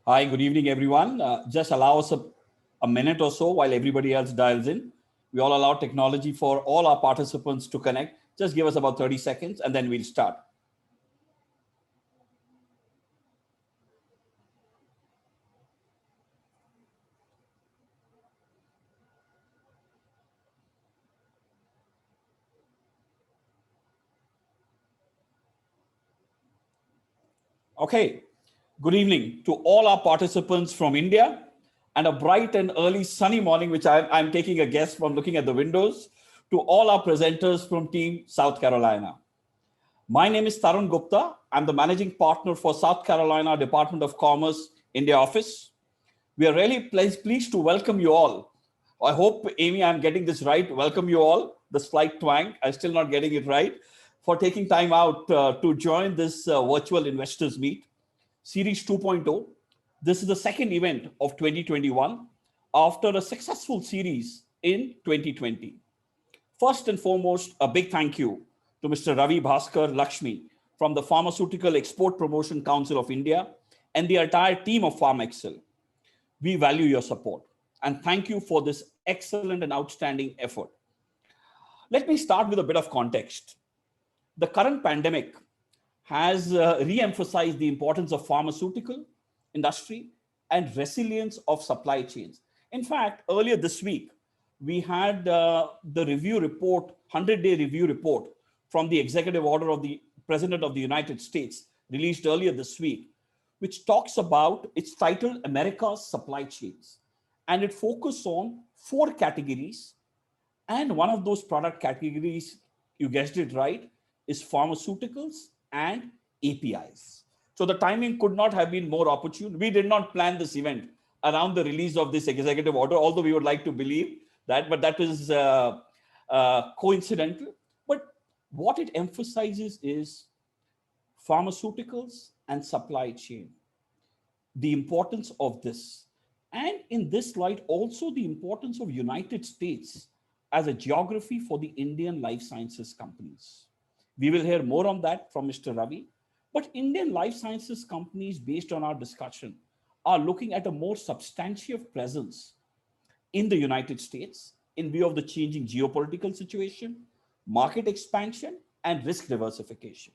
Hi, good evening, everyone. Just allow us a minute or so while everybody else dials in. We all allow technology for all our participants to connect. Just give us about 30 seconds and then we'll start. Okay, good evening to all our participants from India and a bright and early sunny morning, which I'm taking a guess from looking at the windows, to all our presenters from Team South Carolina. My name is Tarun Gupta. I'm the managing partner for South Carolina Department of Commerce India office. We are really pleased to welcome you all. I hope, Amy, I'm getting this right. Welcome you all, the slight twang. I'm still not getting it right, for taking time out to join this virtual investors meet, Series 2.0. This is the second event of 2021 after a successful series in 2020. First and foremost, a big thank you to Mr. Ravi Bhaskar Lakshmi from the Pharmaceutical Export Promotion Council of India and the entire team of PharmExcel. We value your support and thank you for this excellent and outstanding effort. Let me start with a bit of context. The current pandemic has re-emphasized the importance of pharmaceutical industry and resilience of supply chains. In fact, earlier this week, we had the review report, 100-day review report from the executive order of the President of the United States, released earlier this week, which talks about, it's titled America's Supply Chains. And it focuses on 4 categories. And one of those product categories, you guessed it right, is pharmaceuticals and APIs. So the timing could not have been more opportune. We did not plan this event around the release of this executive order, although we would like to believe that, but that is coincidental. But what it emphasizes is pharmaceuticals and supply chain, the importance of this. And in this light, also the importance of United States as a geography for the Indian life sciences companies. We will hear more on that from Mr. Ravi. But Indian life sciences companies, based on our discussion, are looking at a more substantive presence in the United States in view of the changing geopolitical situation, market expansion, and risk diversification.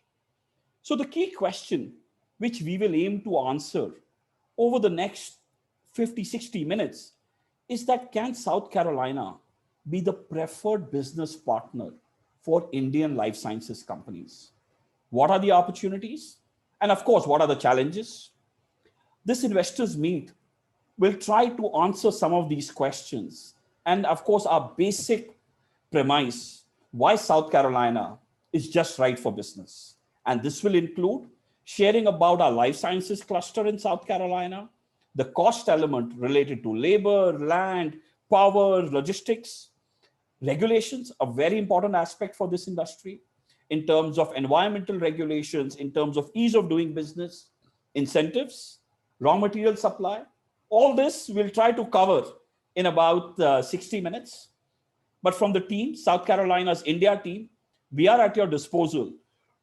So the key question which we will aim to answer over the next 50, 60 minutes is that, can South Carolina be the preferred business partner for Indian life sciences companies? What are the opportunities? And of course, what are the challenges? This investors meet will try to answer some of these questions. And of course, our basic premise, why South Carolina is just right for business. And this will include sharing about our life sciences cluster in South Carolina, the cost element related to labor, land, power, logistics, regulations, a very important aspect for this industry in terms of environmental regulations, in terms of ease of doing business, incentives, raw material supply. All this we'll try to cover in about 60 minutes. But from the team, South Carolina's India team, we are at your disposal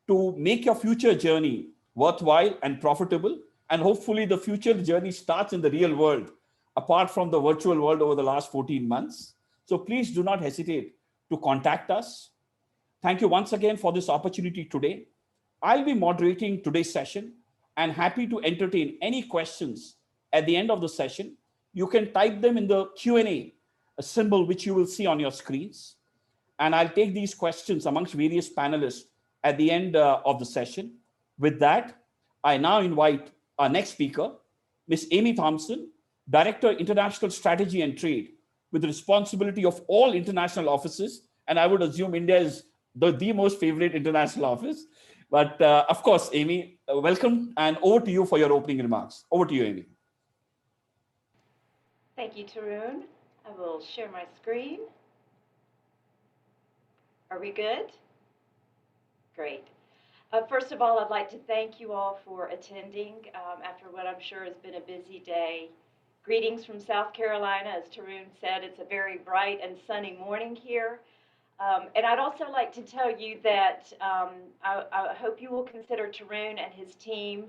to make your future journey worthwhile and profitable. And hopefully the future journey starts in the real world, apart from the virtual world over the last 14 months. So please do not hesitate to contact us. Thank you once again for this opportunity today. I'll be moderating today's session and happy to entertain any questions at the end of the session. You can type them in the Q&A, a symbol which you will see on your screens. And I'll take these questions amongst various panelists at the end of the session. With that, I now invite our next speaker, Ms. Amy Thompson, Director, International Strategy and Trade, with responsibility of all international offices. And I would assume India is the most favorite international office. But of course, Amy, welcome, and over to you for your opening remarks. Over to you, Amy. Thank you, Tarun. I will share my screen. Are we good? Great. First of all, I'd like to thank you all for attending after what I'm sure has been a busy day. Greetings from South Carolina. As Tarun said, it's a very bright and sunny morning here. And I'd also like to tell you that I hope you will consider Tarun and his team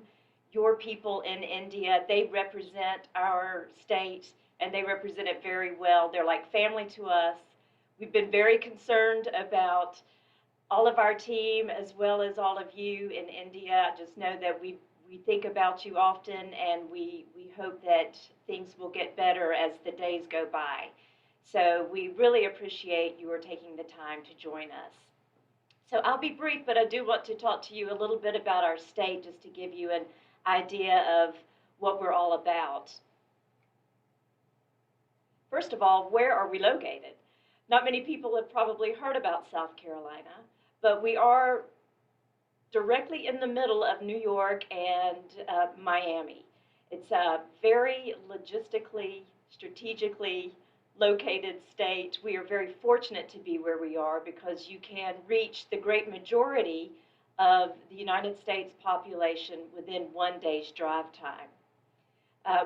your people in India. They represent our state and they represent it very well. They're like family to us. We've been very concerned about all of our team as well as all of you in India. Just know that we think about you often, and we hope that things will get better as the days go by. So we really appreciate you are taking the time to join us. So I'll be brief, but I do want to talk to you a little bit about our state just to give you an idea of what we're all about. First of all, where are we located? Not many people have probably heard about South Carolina, but we are directly in the middle of New York and Miami. It's a very logistically, strategically located state. We are very fortunate to be where we are because you can reach the great majority of the United States population within one day's drive time.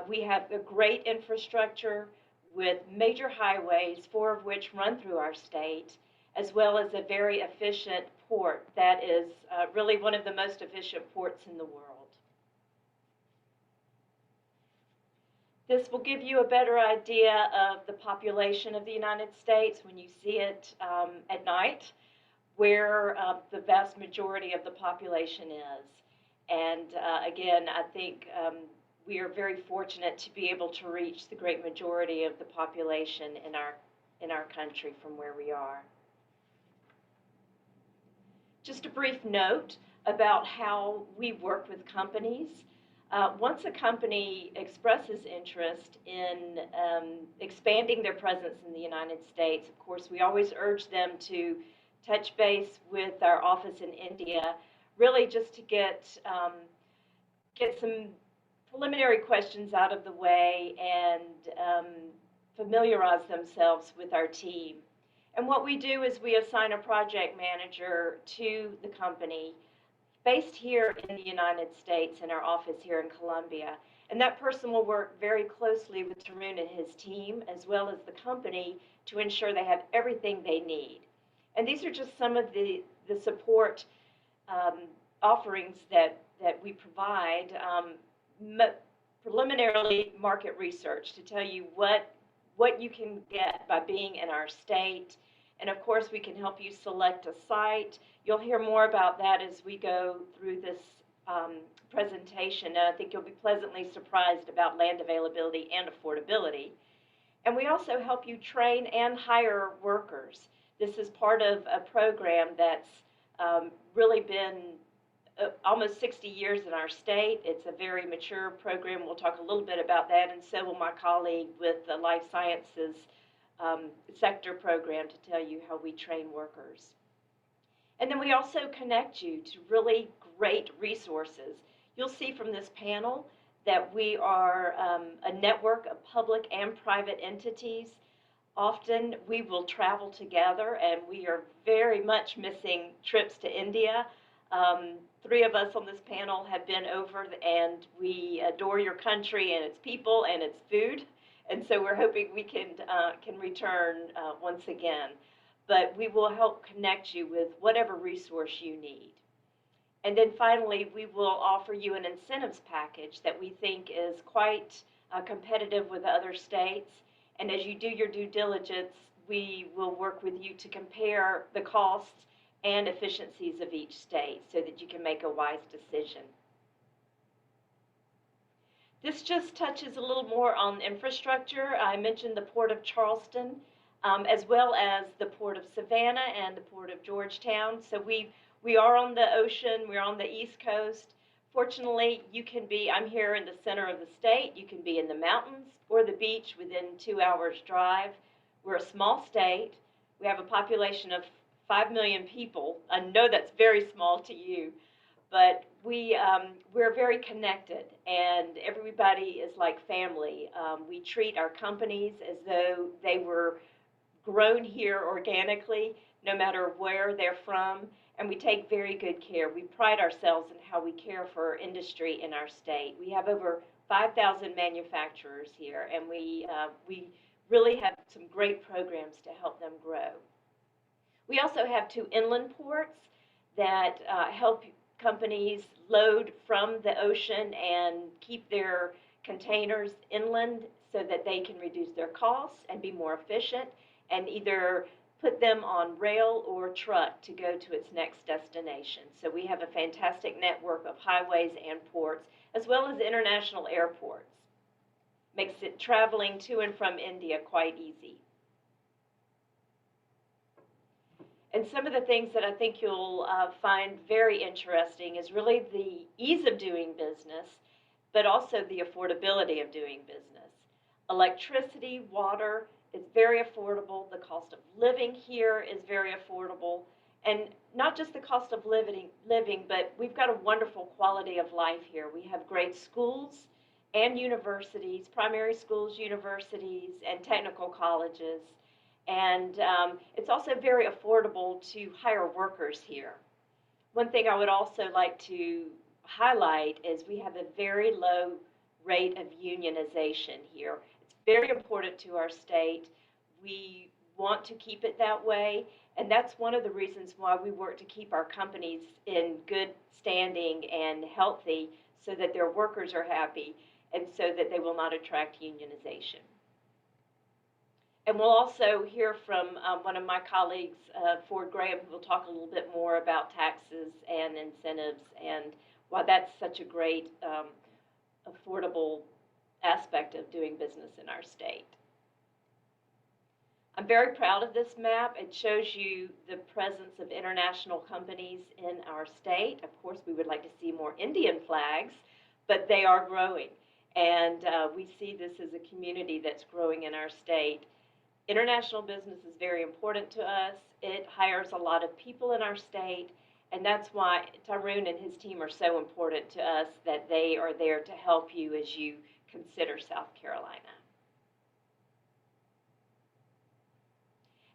We have a great infrastructure with major highways, 4 of which run through our state, as well as a very efficient port that is really one of the most efficient ports in the world. This will give you a better idea of the population of the United States when you see it at night, where the vast majority of the population is. And again, I think we are very fortunate to be able to reach the great majority of the population in our country from where we are. Just a brief note about how we work with companies. Once a company expresses interest in expanding their presence in the United States, of course, we always urge them to touch base with our office in India, really just to get some preliminary questions out of the way and familiarize themselves with our team. And what we do is we assign a project manager to the company based here in the United States in our office here in Columbia. And that person will work very closely with Tarun and his team, as well as the company, to ensure they have everything they need. And these are just some of the support offerings that we provide. Preliminarily, market research to tell you what you can get by being in our state. And of course, we can help you select a site. You'll hear more about that as we go through this presentation. And I think you'll be pleasantly surprised about land availability and affordability. And we also help you train and hire workers. This is part of a program that's really been almost 60 years in our state. It's a very mature program. We'll talk a little bit about that, and so will my colleague with the Life Sciences sector program to tell you how we train workers. And then we also connect you to really great resources. You'll see from this panel that we are a network of public and private entities. Often we will travel together, and we are very much missing trips to India. 3 of us on this panel have been over, and we adore your country and its people and its food. And so we're hoping we can return once again. But we will help connect you with whatever resource you need. And then finally, we will offer you an incentives package that we think is quite competitive with other states. And as you do your due diligence, we will work with you to compare the costs and efficiencies of each state so that you can make a wise decision. This just touches a little more on infrastructure. I mentioned the Port of Charleston, as well as the Port of Savannah and the Port of Georgetown. So we are on the ocean, we're on the East Coast. Fortunately, you can be, I'm here in the center of the state, you can be in the mountains or the beach within 2 hours drive. We're a small state. We have a population of 5 million people. I know that's very small to you, but we're very connected, and everybody is like family. We treat our companies as though they were grown here organically, no matter where they're from, and we take very good care. We pride ourselves in how we care for industry in our state. We have over 5,000 manufacturers here, and we really have some great programs to help them grow. We also have 2 inland ports that help companies load from the ocean and keep their containers inland so that they can reduce their costs and be more efficient, and either put them on rail or truck to go to its next destination. So we have a fantastic network of highways and ports, as well as international airports. Makes it traveling to and from India quite easy. And some of the things that I think you'll find very interesting is really the ease of doing business, but also the affordability of doing business. Electricity, water is very affordable. The cost of living here is very affordable. And not just the cost of living, but we've got a wonderful quality of life here. We have great schools and universities, primary schools, universities, and technical colleges. And it's also very affordable to hire workers here. One thing I would also like to highlight is we have a very low rate of unionization here. It's very important to our state. We want to keep it that way, and that's one of the reasons why we work to keep our companies in good standing and healthy so that their workers are happy and so that they will not attract unionization. And we'll also hear from one of my colleagues, Ford Graham, who will talk a little bit more about taxes and incentives and why that's such a great affordable aspect of doing business in our state. I'm very proud of this map. It shows you the presence of international companies in our state. Of course, we would like to see more Indian flags, but they are growing. And we see this as a community that's growing in our state. International business is very important to us. It hires a lot of people in our state, and that's why Tyrone and his team are so important to us, that they are there to help you as you consider South Carolina.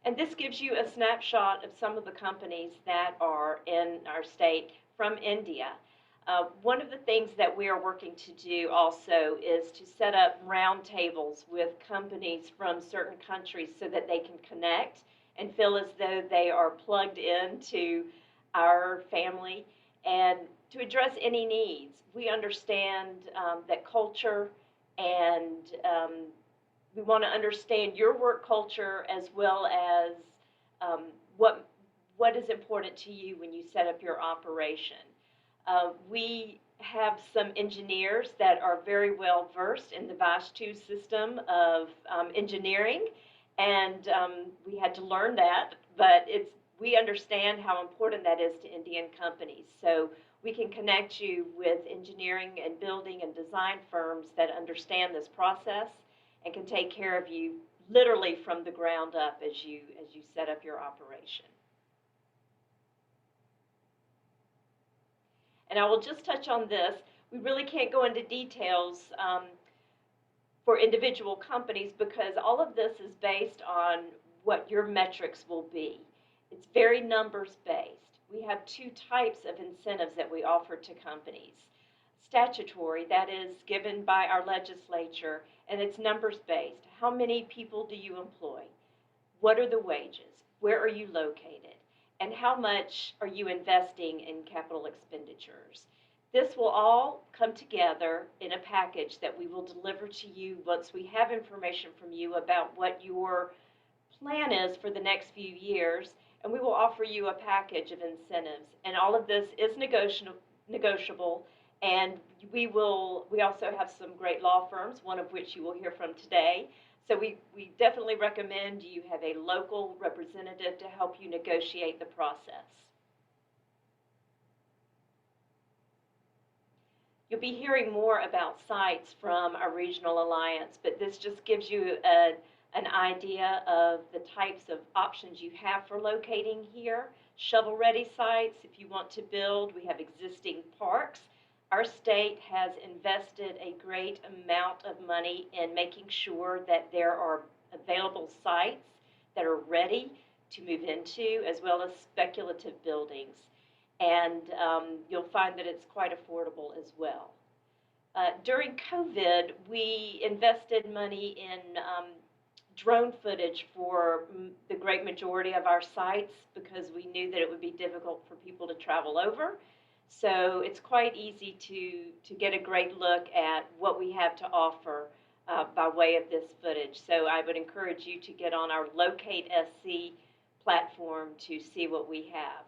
And this gives you a snapshot of some of the companies that are in our state from India. One of the things that we are working to do also is to set up roundtables with companies from certain countries so that they can connect and feel as though they are plugged into our family and to address any needs. We understand that culture and we want to understand your work culture as well as what is important to you when you set up your operation. We have some engineers that are very well versed in the VASH2 system of engineering, and we had to learn that, but we understand how important that is to Indian companies. So we can connect you with engineering and building and design firms that understand this process and can take care of you literally from the ground up as you set up your operation. And I will just touch on this. We really can't go into details for individual companies because all of this is based on what your metrics will be. It's very numbers based. We have two types of incentives that we offer to companies. Statutory, that is given by our legislature, and it's numbers based. How many people do you employ? What are the wages? Where are you located? And how much are you investing in capital expenditures? This will all come together in a package that we will deliver to you once we have information from you about what your plan is for the next few years, and we will offer you a package of incentives. And all of this is negotiable, and we also have some great law firms, one of which you will hear from today. So we definitely recommend you have a local representative to help you negotiate the process. You'll be hearing more about sites from our regional alliance, but this just gives you an idea of the types of options you have for locating here. Shovel-ready sites, if you want to build, we have existing parks. Our state has invested a great amount of money in making sure that there are available sites that are ready to move into, as well as speculative buildings. And you'll find that it's quite affordable as well. During COVID, we invested money in drone footage for the great majority of our sites because we knew that it would be difficult for people to travel over. So it's quite easy to get a great look at what we have to offer by way of this footage. So I would encourage you to get on our Locate SC platform to see what we have.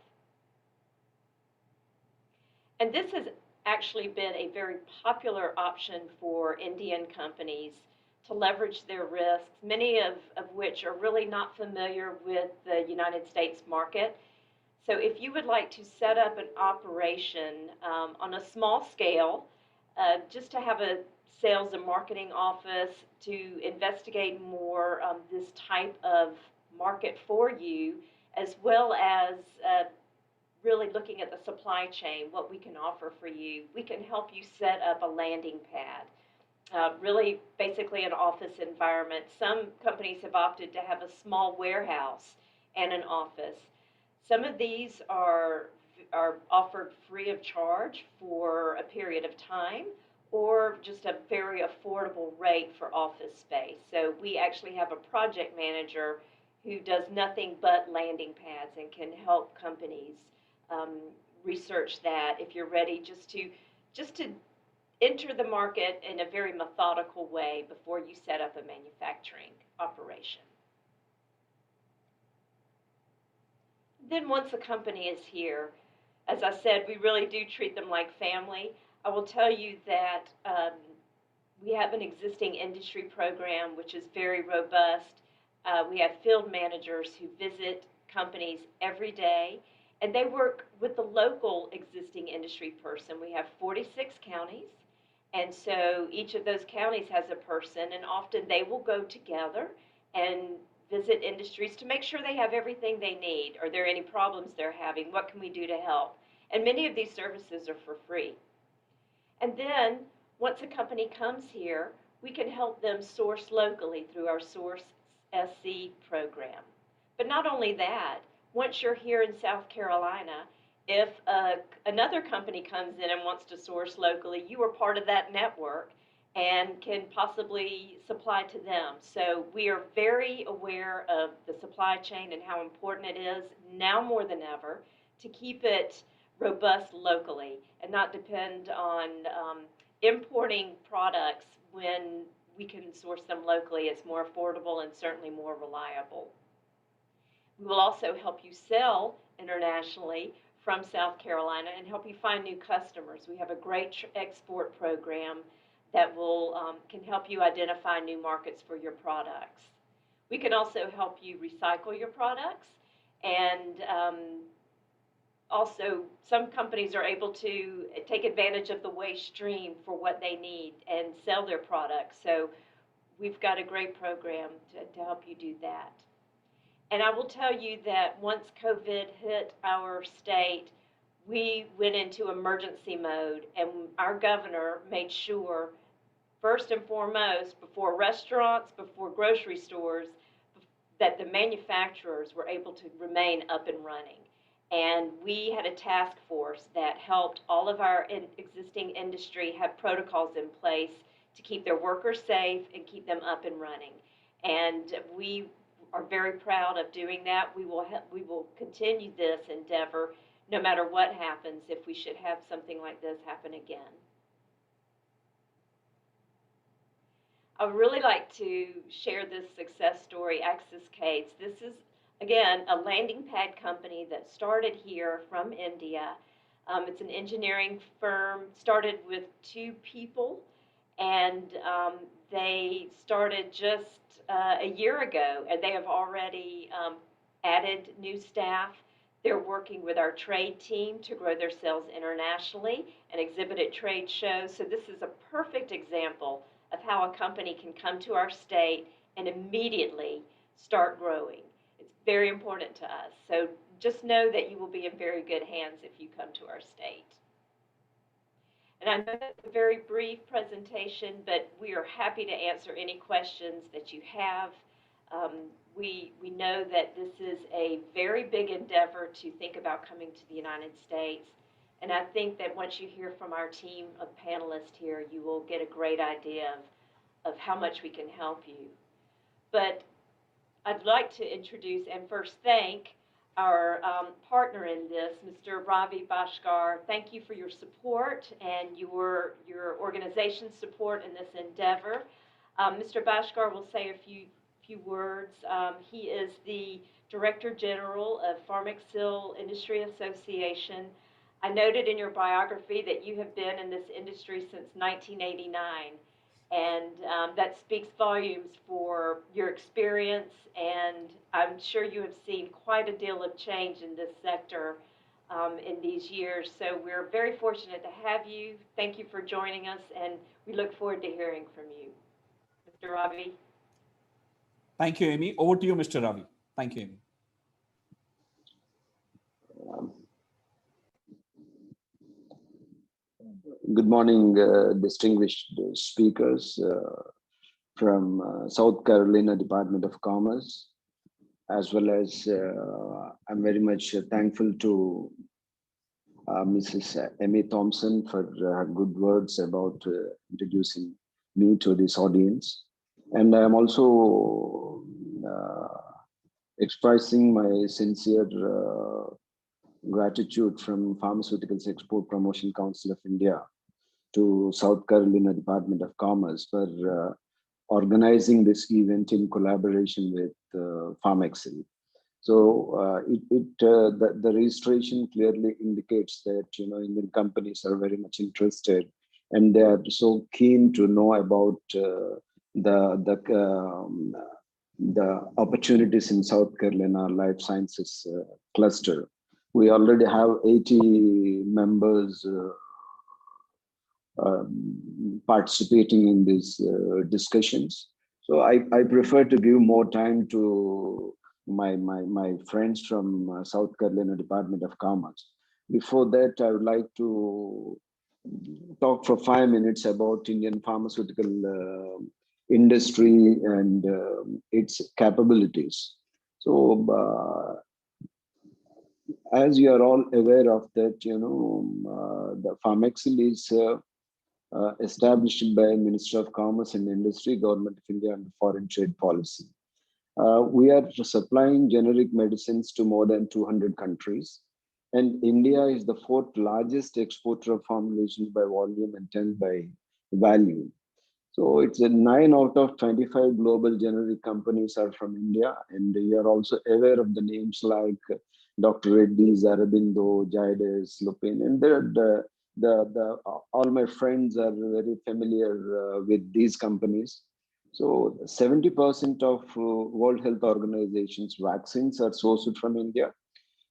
And this has actually been a very popular option for Indian companies to leverage their risks, many of which are really not familiar with the United States market. So if you would like to set up an operation on a small scale, just to have a sales and marketing office to investigate more this type of market for you, as well as really looking at the supply chain, what we can offer for you, we can help you set up a landing pad. Really, basically, an office environment. Some companies have opted to have a small warehouse and an office. Some of these are offered free of charge for a period of time, or just a very affordable rate for office space. So we actually have a project manager who does nothing but landing pads and can help companies um, research that if you're ready just to enter the market in a very methodical way before you set up a manufacturing operation. Then once a company is here, as I said, we really do treat them like family. I will tell you that we have an existing industry program which is very robust. We have field managers who visit companies every day, and they work with the local existing industry person. We have 46 counties, and so each of those counties has a person, and often they will go together and visit industries to make sure they have everything they need. Are there any problems they're having? What can we do to help? And many of these services are for free. And then once a company comes here, we can help them source locally through our Source SC program. But not only that, once you're here in South Carolina, if another company comes in and wants to source locally, you are part of that network and can possibly supply to them. So we are very aware of the supply chain and how important it is now more than ever to keep it robust locally and not depend on importing products when we can source them locally. It's more affordable and certainly more reliable. We will also help you sell internationally from South Carolina and help you find new customers. We have a great export program that will can help you identify new markets for your products. We can also help you recycle your products, and also some companies are able to take advantage of the waste stream for what they need and sell their products. So we've got a great program to help you do that. And I will tell you that once COVID hit our state, we went into emergency mode, and our governor made sure, first and foremost, before restaurants, before grocery stores, that the manufacturers were able to remain up and running. And we had a task force that helped all of our existing industry have protocols in place to keep their workers safe and keep them up and running. And we are very proud of doing that. We will continue this endeavor no matter what happens if we should have something like this happen again. I would really like to share this success story, Axis Case. This is, again, a landing pad company that started here from India. It's an engineering firm, started with 2 people, and they started just a year ago, and they have already added new staff. They're working with our trade team to grow their sales internationally and exhibit at trade shows. So this is a perfect example of how a company can come to our state and immediately start growing. It's very important to us. So just know that you will be in very good hands if you come to our state. And I know that's a very brief presentation, but we are happy to answer any questions that you have. We know that this is a very big endeavor to think about coming to the United States. And I think that once you hear from our team of panelists here, you will get a great idea of how much we can help you. But I'd like to introduce and first thank our partner in this, Mr. Ravi Bhaskar. Thank you for your support and your organization's support in this endeavor. Mr. Bhaskar will say a few words. He is the Director General of Pharmaxil Industry Association. I noted in your biography that you have been in this industry since 1989, and that speaks volumes for your experience. And I'm sure you have seen quite a deal of change in this sector in these years. So we're very fortunate to have you. Thank you for joining us, and we look forward to hearing from you. Mr. Ravi? Thank you, Amy. Over to you, Mr. Ravi. Thank you, Amy. Good morning, distinguished speakers from South Carolina Department of Commerce, as well as I'm very much thankful to Mrs. Amy Thompson for her good words about introducing me to this audience. And I'm also expressing my sincere gratitude from Pharmaceuticals Export Promotion Council of India to South Carolina Department of Commerce for organizing this event in collaboration with Pharmaxil. So the registration clearly indicates that Indian companies are very much interested, and they are so keen to know about the opportunities in South Carolina life sciences cluster. We already have 80 members participating in these discussions. So I prefer to give more time to my friends from South Carolina Department of Commerce. Before that, I would like to talk for 5 minutes about Indian pharmaceutical industry and its capabilities. So as you are all aware of that, the Pharmaxil is established by Ministry of Commerce and Industry, Government of India, and Foreign Trade Policy. We are supplying generic medicines to more than 200 countries, and India is the fourth largest exporter of formulations by volume and 10 by value. So it's a 9 out of 25 global generic companies are from India, and you are also aware of the names like Dr. Reddy's, Aurobindo, Zydus, Lupin, and all my friends are very familiar with these companies. So 70% of World Health Organization's vaccines are sourced from India,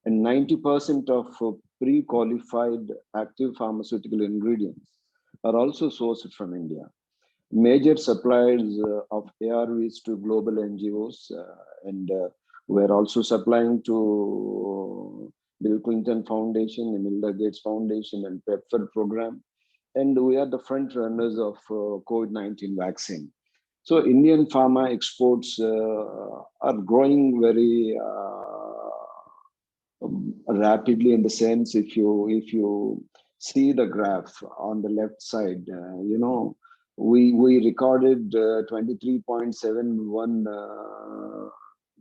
and 90% of pre-qualified active pharmaceutical ingredients are also sourced from India. Major suppliers of ARVs to global NGOs, and we're also supplying to Bill Clinton Foundation, Melinda Gates Foundation, and PEPFAR program. And we are the front runners of COVID-19 vaccine. So Indian pharma exports are growing very rapidly, in the sense, if you see the graph on the left side, we recorded 23.71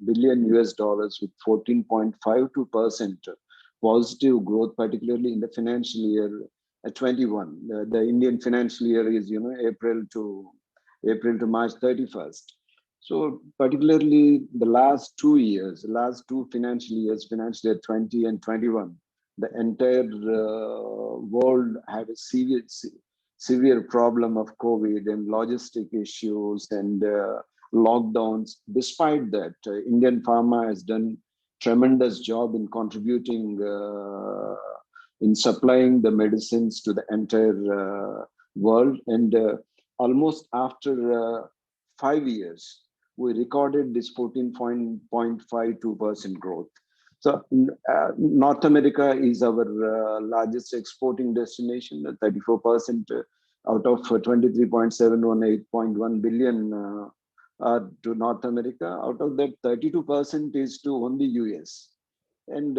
billion US dollars with 14.52% positive growth, particularly in the financial year 21. The Indian financial year is April to March 31st. So particularly the last 2 years, last two financial years, financial year 20 and 21, the entire world had a severe problem of COVID and logistic issues and lockdowns. Despite that, Indian pharma has done tremendous job in contributing in supplying the medicines to the entire world. And almost after 5 years, we recorded this 14.52% growth. So North America is our largest exporting destination, 34% out of 23.718.1 billion to North America. Out of that, 32% is to only US. And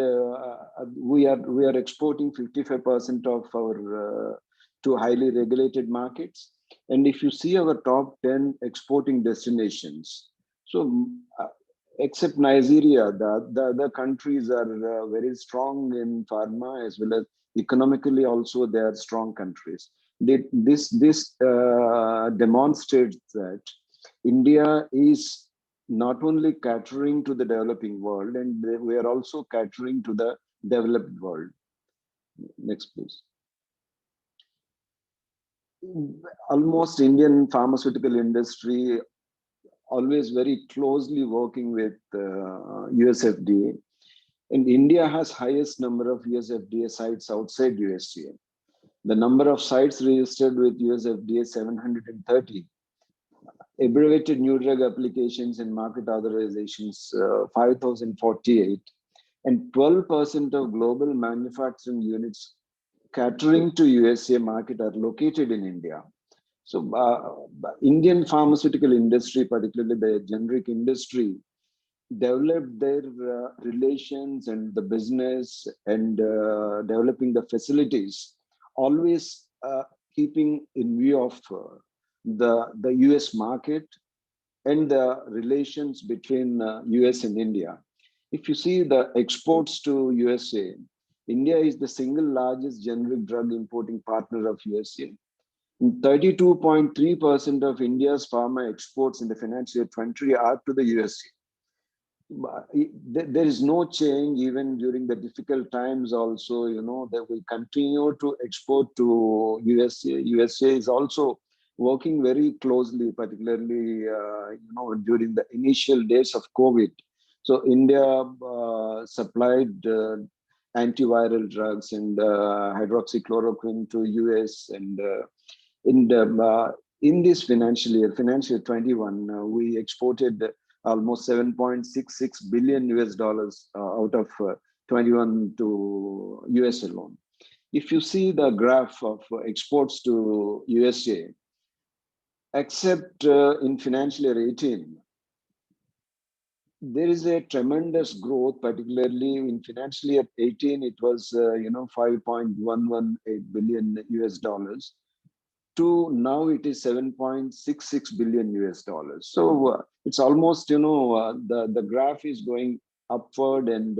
we are exporting 55% of our to highly regulated markets. And if you see our top 10 exporting destinations, so except Nigeria, the other countries are very strong in pharma as well as economically also they are strong countries. This demonstrates that India is not only catering to the developing world, and we are also catering to the developed world. Next, please. Almost Indian pharmaceutical industry always very closely working with US FDA. And India has highest number of US FDA sites outside USA. The number of sites registered with US FDA 730. Abbreviated new drug applications and market authorizations 5,048. And 12% of global manufacturing units catering to USA market are located in India. So Indian pharmaceutical industry, particularly the generic industry, developed their relations and the business and developing the facilities, always keeping in view of the US market and the relations between US and India. If you see the exports to USA, India is the single largest generic drug importing partner of USA. 32.3% of India's pharma exports in the financial year 20 are to the USA. There is no change even during the difficult times also, that we continue to export to USA. USA is also working very closely, particularly, during the initial days of COVID. So India supplied antiviral drugs and hydroxychloroquine to US, and in this financial year 21, we exported almost 7.66 billion US dollars out of 21 to US alone. If you see the graph of exports to USA, except in financial year 18, there is a tremendous growth, particularly in financial year 18, it was 5.118 billion US dollars. To now it is 7.66 billion US dollars. So it's almost, the graph is going upward, and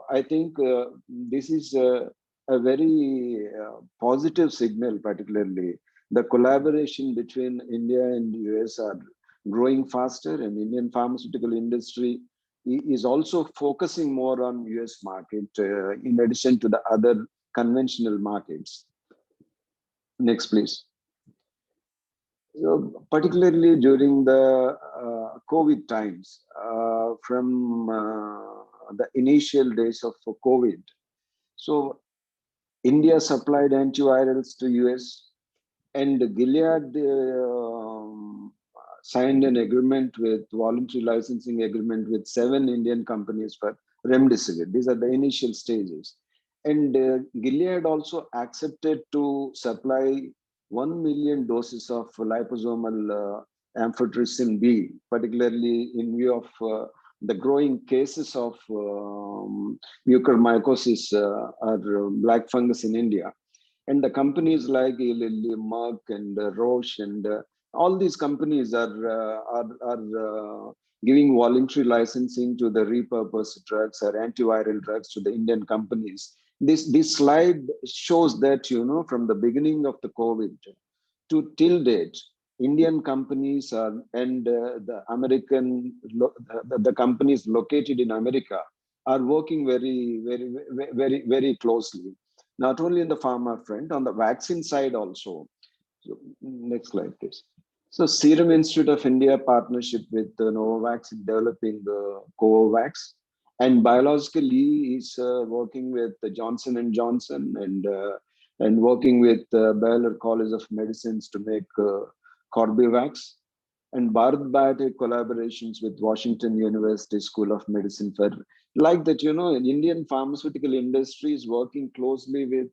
I think this is a very positive signal. Particularly the collaboration between India and US are growing faster, and Indian pharmaceutical industry is also focusing more on US market in addition to the other conventional markets. Next, please. So particularly during the COVID times, from the initial days of COVID, so India supplied antivirals to US, and Gilead signed an agreement with voluntary licensing agreement with 7 Indian companies for remdesivir. These are the initial stages. And Gilead also accepted to supply 1 million doses of liposomal amphotericin B, particularly in view of the growing cases of mucormycosis or black fungus in India. And the companies like Eli Lilly, Merck, and Roche, and all these companies are giving voluntary licensing to the repurposed drugs or antiviral drugs to the Indian companies. This slide shows that, from the beginning of the COVID to till date, Indian companies and the companies located in America are working very, very, very, very closely. Not only in the pharma front, on the vaccine side also. So, next slide, please. So Serum Institute of India partnership with Novavax in developing the Covovax, and biologically is working with Johnson and Johnson, and working with Baylor College of Medicines to make Corbevax, and Bharat Biotech collaborations with Washington University School of Medicine for like that. Indian pharmaceutical industry is working closely with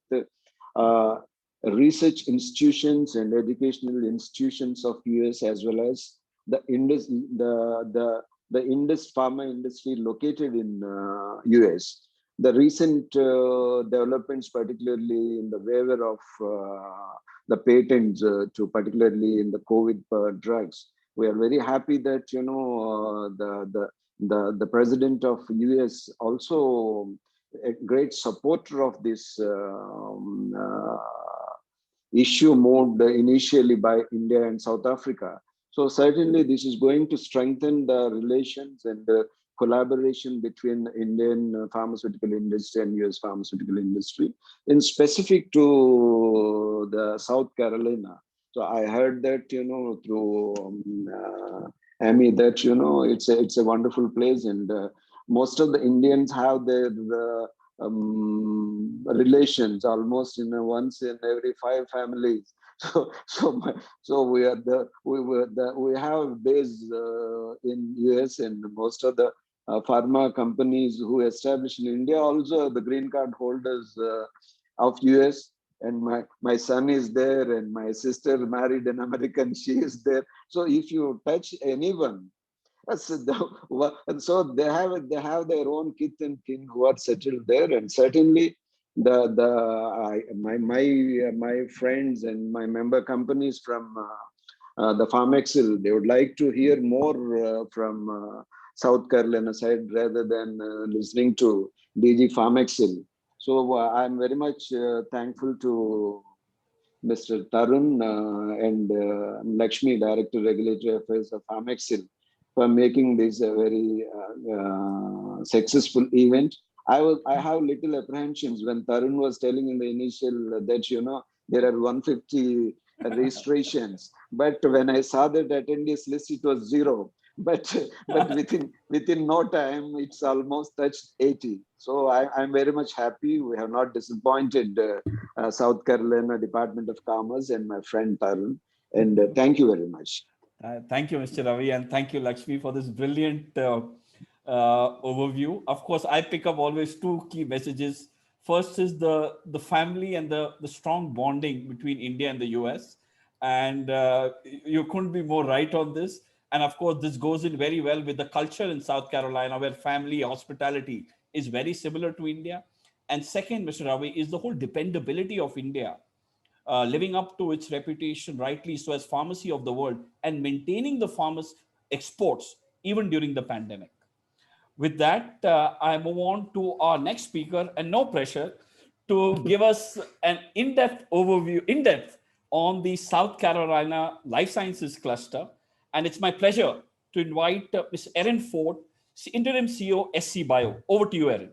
research institutions and educational institutions of US, as well as the Indus pharma industry located in US. The recent developments, particularly in the waiver of the patents to particularly in the COVID drugs, we are very happy that the president of US also a great supporter of this issue moved initially by India and South Africa. So certainly this is going to strengthen the relations and the collaboration between Indian pharmaceutical industry and US pharmaceutical industry. In specific to the South Carolina, so I heard that, through Amy, that, it's a wonderful place, and most of the Indians have their relations almost in once in every 5 families. So we have base in US, and most of the pharma companies who established in India also the green card holders of US. And my son is there, and my sister married an American, she is there. So if you touch anyone, and so they have their own kith and kin who are settled there, and certainly my friends and my member companies from the Farmexil, they would like to hear more from South Carolina side rather than listening to DG Farmexil. So I'm very much thankful to Mr. Tarun and Lakshmi, Director Regulatory Affairs of Farmexil, for making this a very successful event. I have little apprehensions when Tarun was telling in the initial that there are 150 registrations, but when I saw that attendees list, it was zero. But within no time, it's almost touched 80. So I'm very much happy. We have not disappointed South Carolina Department of Commerce and my friend Tarun. And thank you very much. Thank you, Mr. Ravi, and thank you, Lakshmi, for this brilliant overview. Of course, I pick up always two key messages. First is the family and the strong bonding between India and the US. And you couldn't be more right on this. And of course, this goes in very well with the culture in South Carolina, where family hospitality is very similar to India. And second, Mr. Ravi, is the whole dependability of India, living up to its reputation rightly so as pharmacy of the world and maintaining the pharma's exports even during the pandemic. With that, I move on to our next speaker, and no pressure, to give us an in-depth overview, in-depth on the South Carolina Life Sciences Cluster. And it's my pleasure to invite Ms. Erin Ford, Interim CEO, SC Bio. Over to you, Erin.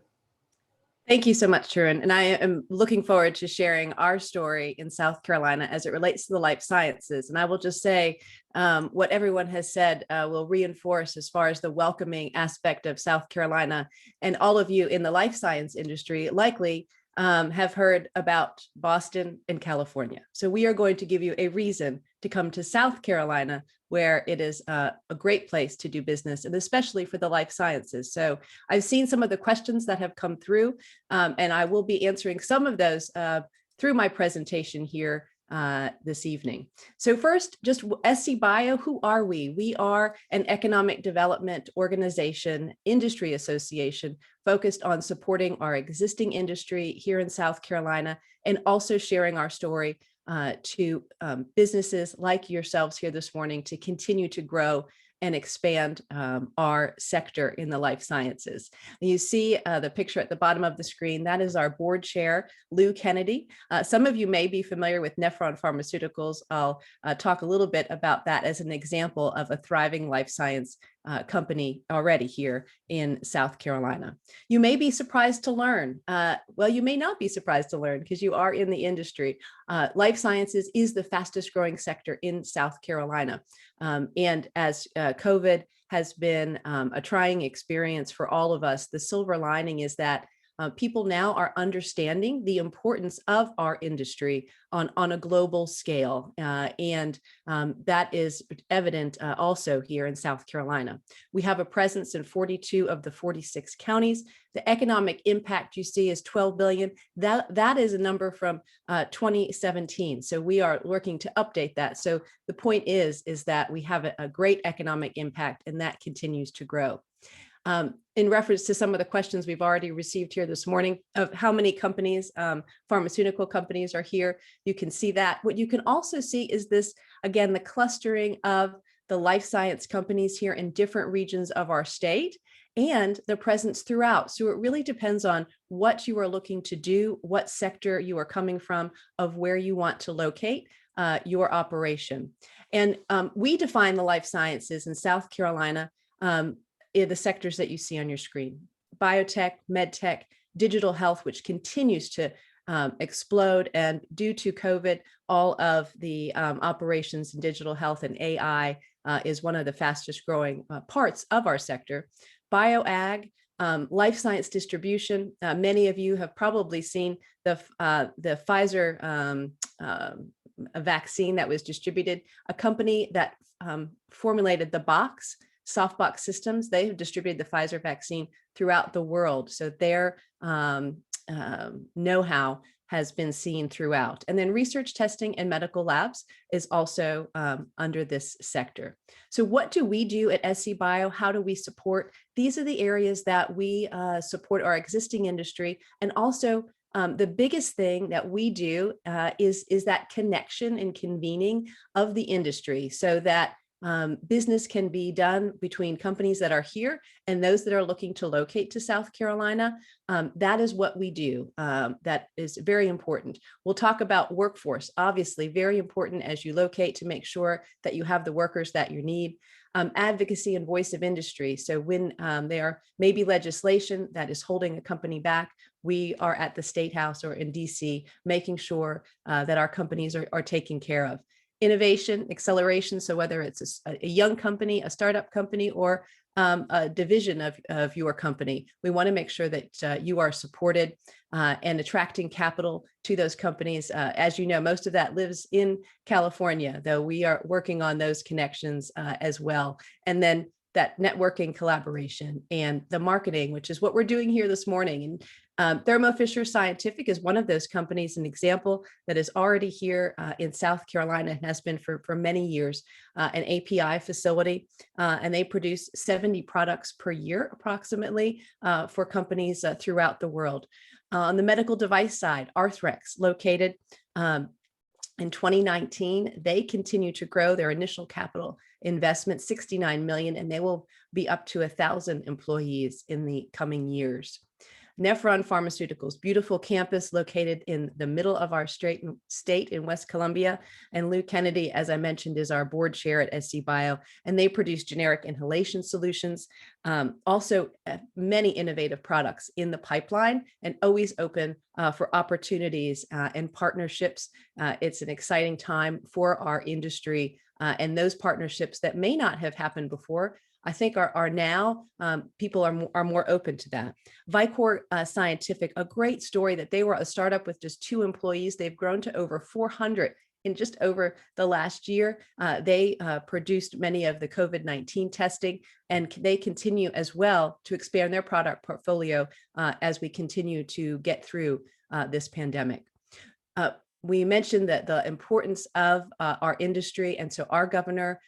Thank you so much, Tarun. And I am looking forward to sharing our story in South Carolina as it relates to the life sciences. And I will just say what everyone has said will reinforce as far as the welcoming aspect of South Carolina. And all of you in the life science industry likely have heard about Boston and California. So we are going to give you a reason to come to South Carolina, where it is a great place to do business, and especially for the life sciences. So I've seen some of the questions that have come through, and I will be answering some of those through my presentation here this evening. So first, just SC Bio, who are we? We are an economic development organization, industry association, focused on supporting our existing industry here in South Carolina, and also sharing our story to businesses like yourselves here this morning to continue to grow and expand our sector in the life sciences. You see the picture at the bottom of the screen. That is our board chair, Lou Kennedy. Some of you may be familiar with Nephron Pharmaceuticals. I'll talk a little bit about that as an example of a thriving life science company already here in South Carolina. You may be surprised to learn, well, you may not be surprised to learn because you are in the industry. Life sciences is the fastest growing sector in South Carolina. And as COVID has been a trying experience for all of us, the silver lining is that people now are understanding the importance of our industry on a global scale. And that is evident also here in South Carolina. We have a presence in 42 of the 46 counties. The economic impact you see is 12 billion. That is a number from 2017. So we are working to update that. So the point is that we have a great economic impact, and that continues to grow. In reference to some of the questions we've already received here this morning of how many companies, pharmaceutical companies are here, you can see that. What you can also see is this, again, the clustering of the life science companies here in different regions of our state, and the presence throughout. So it really depends on what you are looking to do, what sector you are coming from, of where you want to locate your operation. And we define the life sciences in South Carolina in the sectors that you see on your screen: biotech, medtech, digital health, which continues to explode. And due to COVID, all of the operations in digital health and AI is one of the fastest growing parts of our sector. Bioag, life science distribution. Many of you have probably seen the Pfizer a vaccine that was distributed, a company that formulated the box, softbox systems. They have distributed the Pfizer vaccine throughout the world. So their know-how has been seen throughout. And then research, testing, and medical labs is also under this sector. So what do we do at SC Bio? How do we support? These are the areas that we support our existing industry. And also the biggest thing that we do is that connection and convening of the industry, so that business can be done between companies that are here and those that are looking to locate to South Carolina. That is what we do. That is very important. We'll talk about workforce, obviously very important as you locate, to make sure that you have the workers that you need. Advocacy and voice of industry. So when there may be legislation that is holding a company back, we are at the State House or in DC making sure that our companies are taken care of. Innovation, acceleration. So whether it's a young company, a startup company, or a division of your company, we want to make sure that you are supported and attracting capital to those companies. As you know, most of that lives in California, though we are working on those connections as well. And then that networking, collaboration, and the marketing, which is what we're doing here this morning. And Thermo Fisher Scientific is one of those companies, an example that is already here in South Carolina and has been for many years, an API facility, and they produce 70 products per year approximately for companies throughout the world. On the medical device side, Arthrex, located in 2019, they continue to grow their initial capital investment, 69 million, and they will be up to 1,000 employees in the coming years. Nephron Pharmaceuticals, beautiful campus located in the middle of our state in West Columbia. And Lou Kennedy, as I mentioned, is our board chair at SC Bio, and they produce generic inhalation solutions. Also, many innovative products in the pipeline, and always open for opportunities and partnerships. It's an exciting time for our industry, and those partnerships that may not have happened before, I think are now, people are more open to that. Vicor Scientific, a great story that they were a startup with just 2 employees. They've grown to over 400 in just over the last year. They produced many of the COVID-19 testing, and they continue as well to expand their product portfolio as we continue to get through this pandemic. We mentioned that the importance of our industry, and so our governor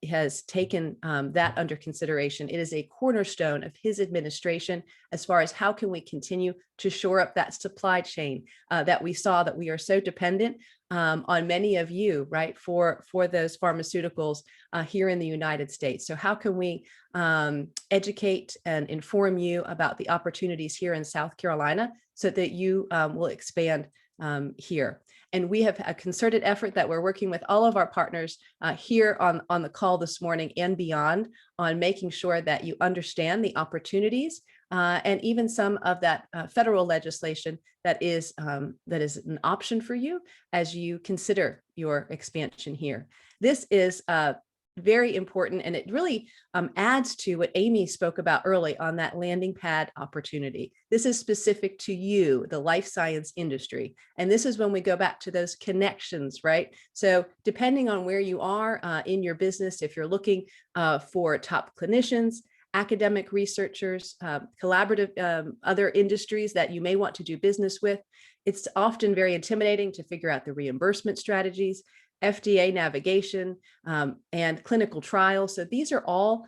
has taken that under consideration. It is a cornerstone of his administration as far as how can we continue to shore up that supply chain that we saw that we are so dependent on many of you, right, for those pharmaceuticals here in the United States. So how can we educate and inform you about the opportunities here in South Carolina so that you will expand here? And we have a concerted effort that we're working with all of our partners here on the call this morning and beyond, on making sure that you understand the opportunities and even some of that federal legislation that is an option for you as you consider your expansion here. This is very important, and it really adds to what Amy spoke about early on that landing pad opportunity. This is specific to you, the life science industry. And this is when we go back to those connections, right? So depending on where you are in your business, if you're looking for top clinicians, academic researchers, collaborative other industries that you may want to do business with, it's often very intimidating to figure out the reimbursement strategies, FDA navigation, and clinical trials. So these are all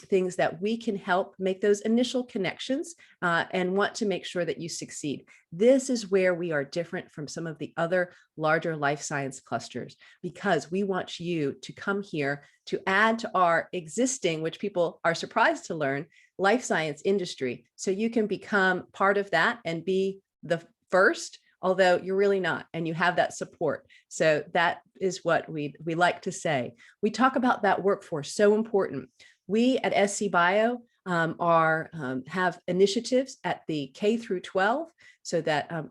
things that we can help make those initial connections and want to make sure that you succeed. This is where we are different from some of the other larger life science clusters, because we want you to come here to add to our existing, which people are surprised to learn, life science industry. So you can become part of that and be the first, although you're really not, and you have that support. So that is what we like to say. We talk about that workforce, so important. We at SC Bio have initiatives at the K through 12, so that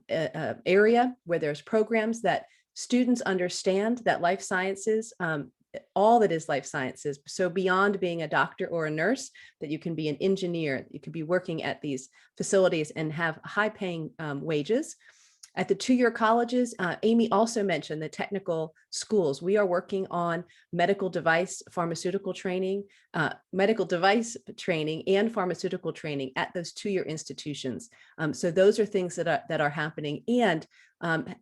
area where there's programs that students understand that life sciences, all that is life sciences. So beyond being a doctor or a nurse, that you can be an engineer, you can be working at these facilities and have high paying wages. At the two-year colleges, Amy also mentioned the technical schools. We are working on medical device pharmaceutical training, medical device training and pharmaceutical training at those two-year institutions. So those are things that are happening. And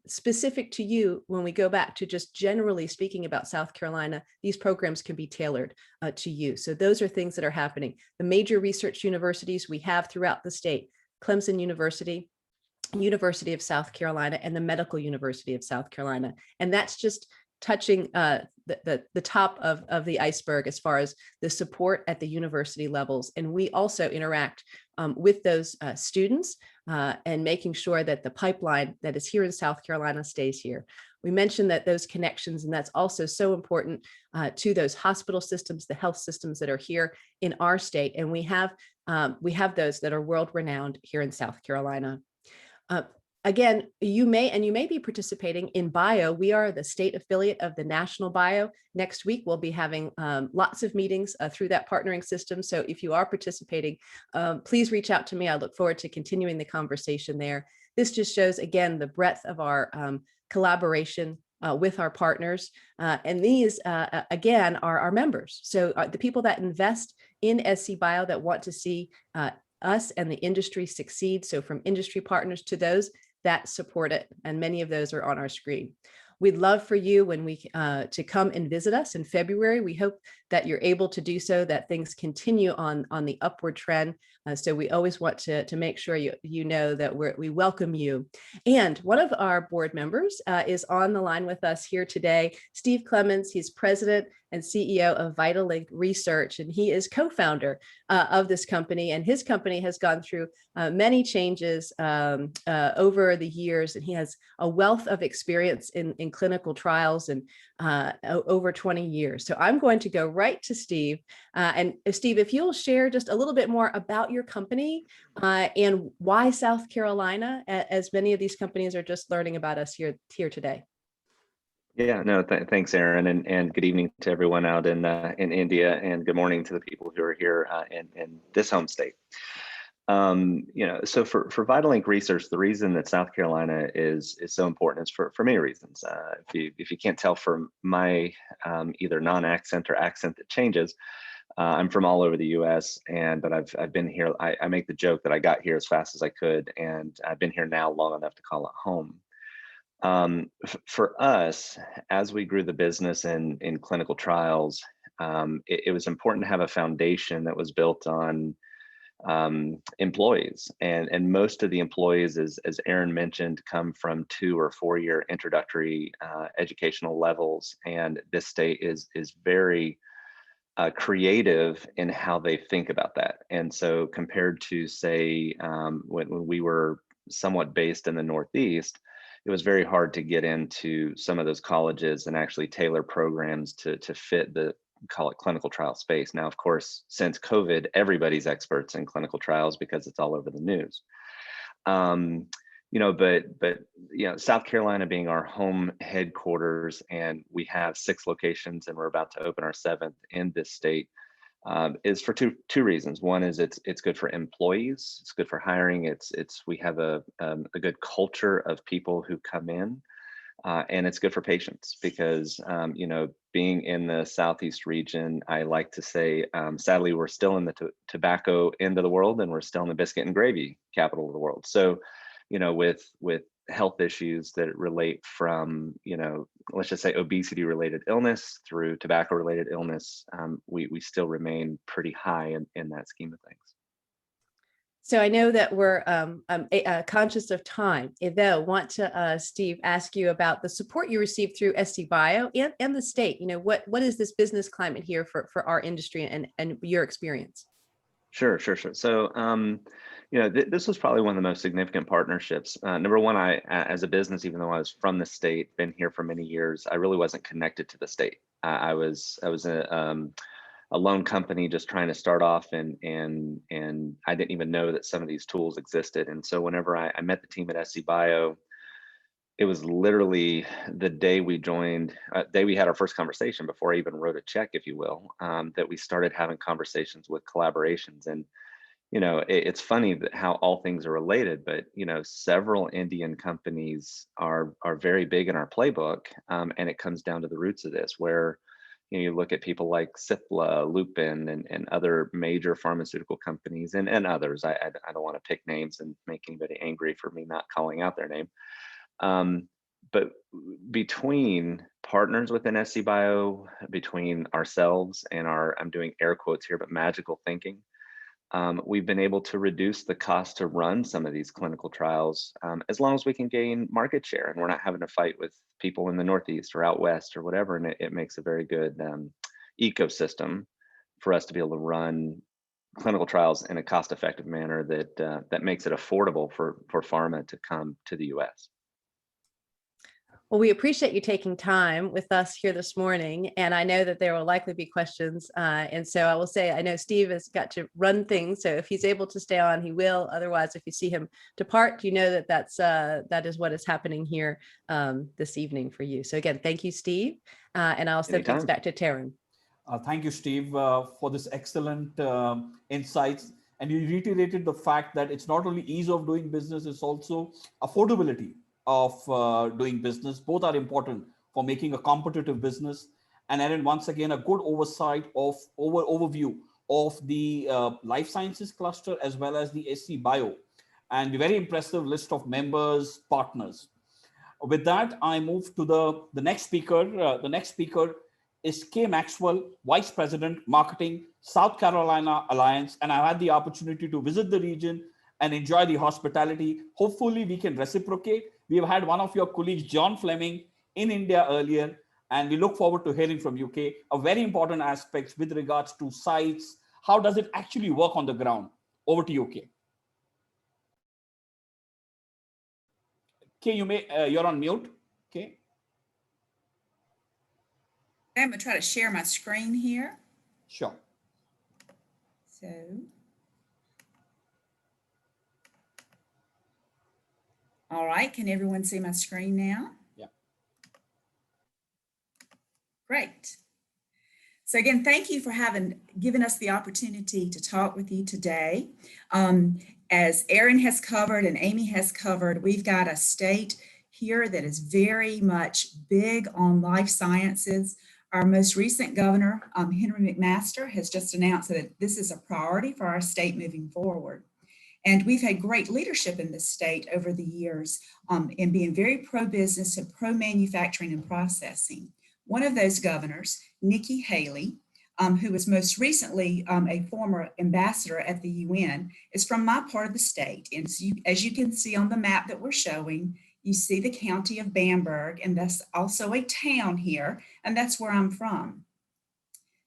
specific to you, when we go back to just generally speaking about South Carolina, these programs can be tailored to you. So those are things that are happening. The major research universities we have throughout the state: Clemson University, University of South Carolina, and the Medical University of South Carolina. And that's just touching the top of the iceberg as far as the support at the university levels. And we also interact with those students and making sure that the pipeline that is here in South Carolina stays here. We mentioned that those connections, and that's also so important to those hospital systems, the health systems that are here in our state. And we have those that are world renowned here in South Carolina. Again, you may be participating in Bio. We are the state affiliate of the National Bio. Next week, we'll be having lots of meetings through that partnering system. So if you are participating, please reach out to me. I look forward to continuing the conversation there. This just shows, again, the breadth of our collaboration with our partners. And these, again, are our members. So the people that invest in SC Bio, that want to see us and the industry succeed. So from industry partners to those that support it, and many of those are on our screen. We'd love for you to come and visit us in February. We hope that you're able to do so, that things continue on the upward trend. So we always want to make sure you know that we welcome you. And one of our board members is on the line with us here today, Steve Clements. He's president and CEO of VitalLink Research, and he is co-founder of this company. And his company has gone through many changes over the years, and he has a wealth of experience in clinical trials and over 20 years. So I'm going to go right to Steve. And Steve, if you'll share just a little bit more about your company and why South Carolina, as many of these companies are just learning about us here today. Yeah, no, thanks, Aaron, and good evening to everyone out in India, and good morning to the people who are here in this home state. So for VitalLink Research, the reason that South Carolina is so important is for many reasons. If you can't tell from my either non-accent or accent that changes, I'm from all over the U.S. but I've been here. I make the joke that I got here as fast as I could, and I've been here now long enough to call it home. For us, as we grew the business in clinical trials, it was important to have a foundation that was built on employees, and most of the employees, as Aaron mentioned, come from 2 or 4 year introductory educational levels, and this state is very creative in how they think about that. And so compared to, say, when we were somewhat based in the Northeast, it was very hard to get into some of those colleges and actually tailor programs to fit the, call it, clinical trial space. Now, of course, since COVID, everybody's experts in clinical trials because it's all over the news. But South Carolina being our home headquarters, and we have 6 locations, and we're about to open our 7th in this state, is for two reasons. One is it's good for employees, it's good for hiring, we have a good culture of people who come in, and it's good for patients because being in the Southeast region, I like to say, sadly, we're still in the tobacco end of the world, and we're still in the biscuit and gravy capital of the world. So with health issues that relate from let's just say obesity-related illness through tobacco-related illness, we still remain pretty high in that scheme of things. So I know that we're conscious of time. Though, want to, Steve, ask you about the support you received through SC Bio and the state. What is this business climate here for our industry and your experience? Sure. So, this was probably one of the most significant partnerships. Number one, I, as a business, even though I was from the state, been here for many years, I really wasn't connected to the state. I was a loan company just trying to start off, and I didn't even know that some of these tools existed. And so whenever I met the team at SC Bio, it was literally the day we joined, day we had our first conversation before I even wrote a check, if you will, that we started having conversations with collaborations. And it's funny that how all things are related, but several Indian companies are very big in our playbook, and it comes down to the roots of this, where you look at people like Cipla, Lupin, and other major pharmaceutical companies, and others. I don't want to pick names and make anybody angry for me not calling out their name. But between partners within SC Bio, between ourselves and I'm doing air quotes here, but magical thinking, we've been able to reduce the cost to run some of these clinical trials, as long as we can gain market share and we're not having to fight with people in the Northeast or out West or whatever. And it makes a very good ecosystem for us to be able to run clinical trials in a cost-effective manner that makes it affordable for pharma to come to the U.S. Well, we appreciate you taking time with us here this morning, and I know that there will likely be questions. And so I will say, I know Steve has got to run things, so if he's able to stay on, he will. Otherwise, if you see him depart, you know that that is what is happening here this evening for you. So again, thank you, Steve, and I'll send things back to Taryn. Thank you, Steve, for this excellent insights. And you reiterated the fact that it's not only ease of doing business, it's also affordability of doing business. Both are important for making a competitive business. And Erin, once again, a good oversight of overview of the life sciences cluster as well as the SC Bio, and a very impressive list of members, partners. With that, I move to the next speaker. The next speaker is Kay Maxwell, Vice President, Marketing, South Carolina Alliance. And I've had the opportunity to visit the region and enjoy the hospitality. Hopefully we can reciprocate. We have had one of your colleagues, John Fleming, in India earlier, and we look forward to hearing from you, Kay. A very important aspect with regards to sites. How does it actually work on the ground? Over to you, Kay. Kay, you're on mute. Okay. I'm going to try to share my screen here. Sure. So, all right, can everyone see my screen now? Yeah. Great. So again, thank you for given us the opportunity to talk with you today. As Erin has covered and Amy has covered, we've got a state here that is very much big on life sciences. Our most recent governor, Henry McMaster, has just announced that this is a priority for our state moving forward. And we've had great leadership in this state over the years in being very pro-business and pro-manufacturing and processing. One of those governors, Nikki Haley, who was most recently a former ambassador at the UN, is from my part of the state. And as you can see on the map that we're showing, you see the county of Bamberg, and that's also a town here, and that's where I'm from.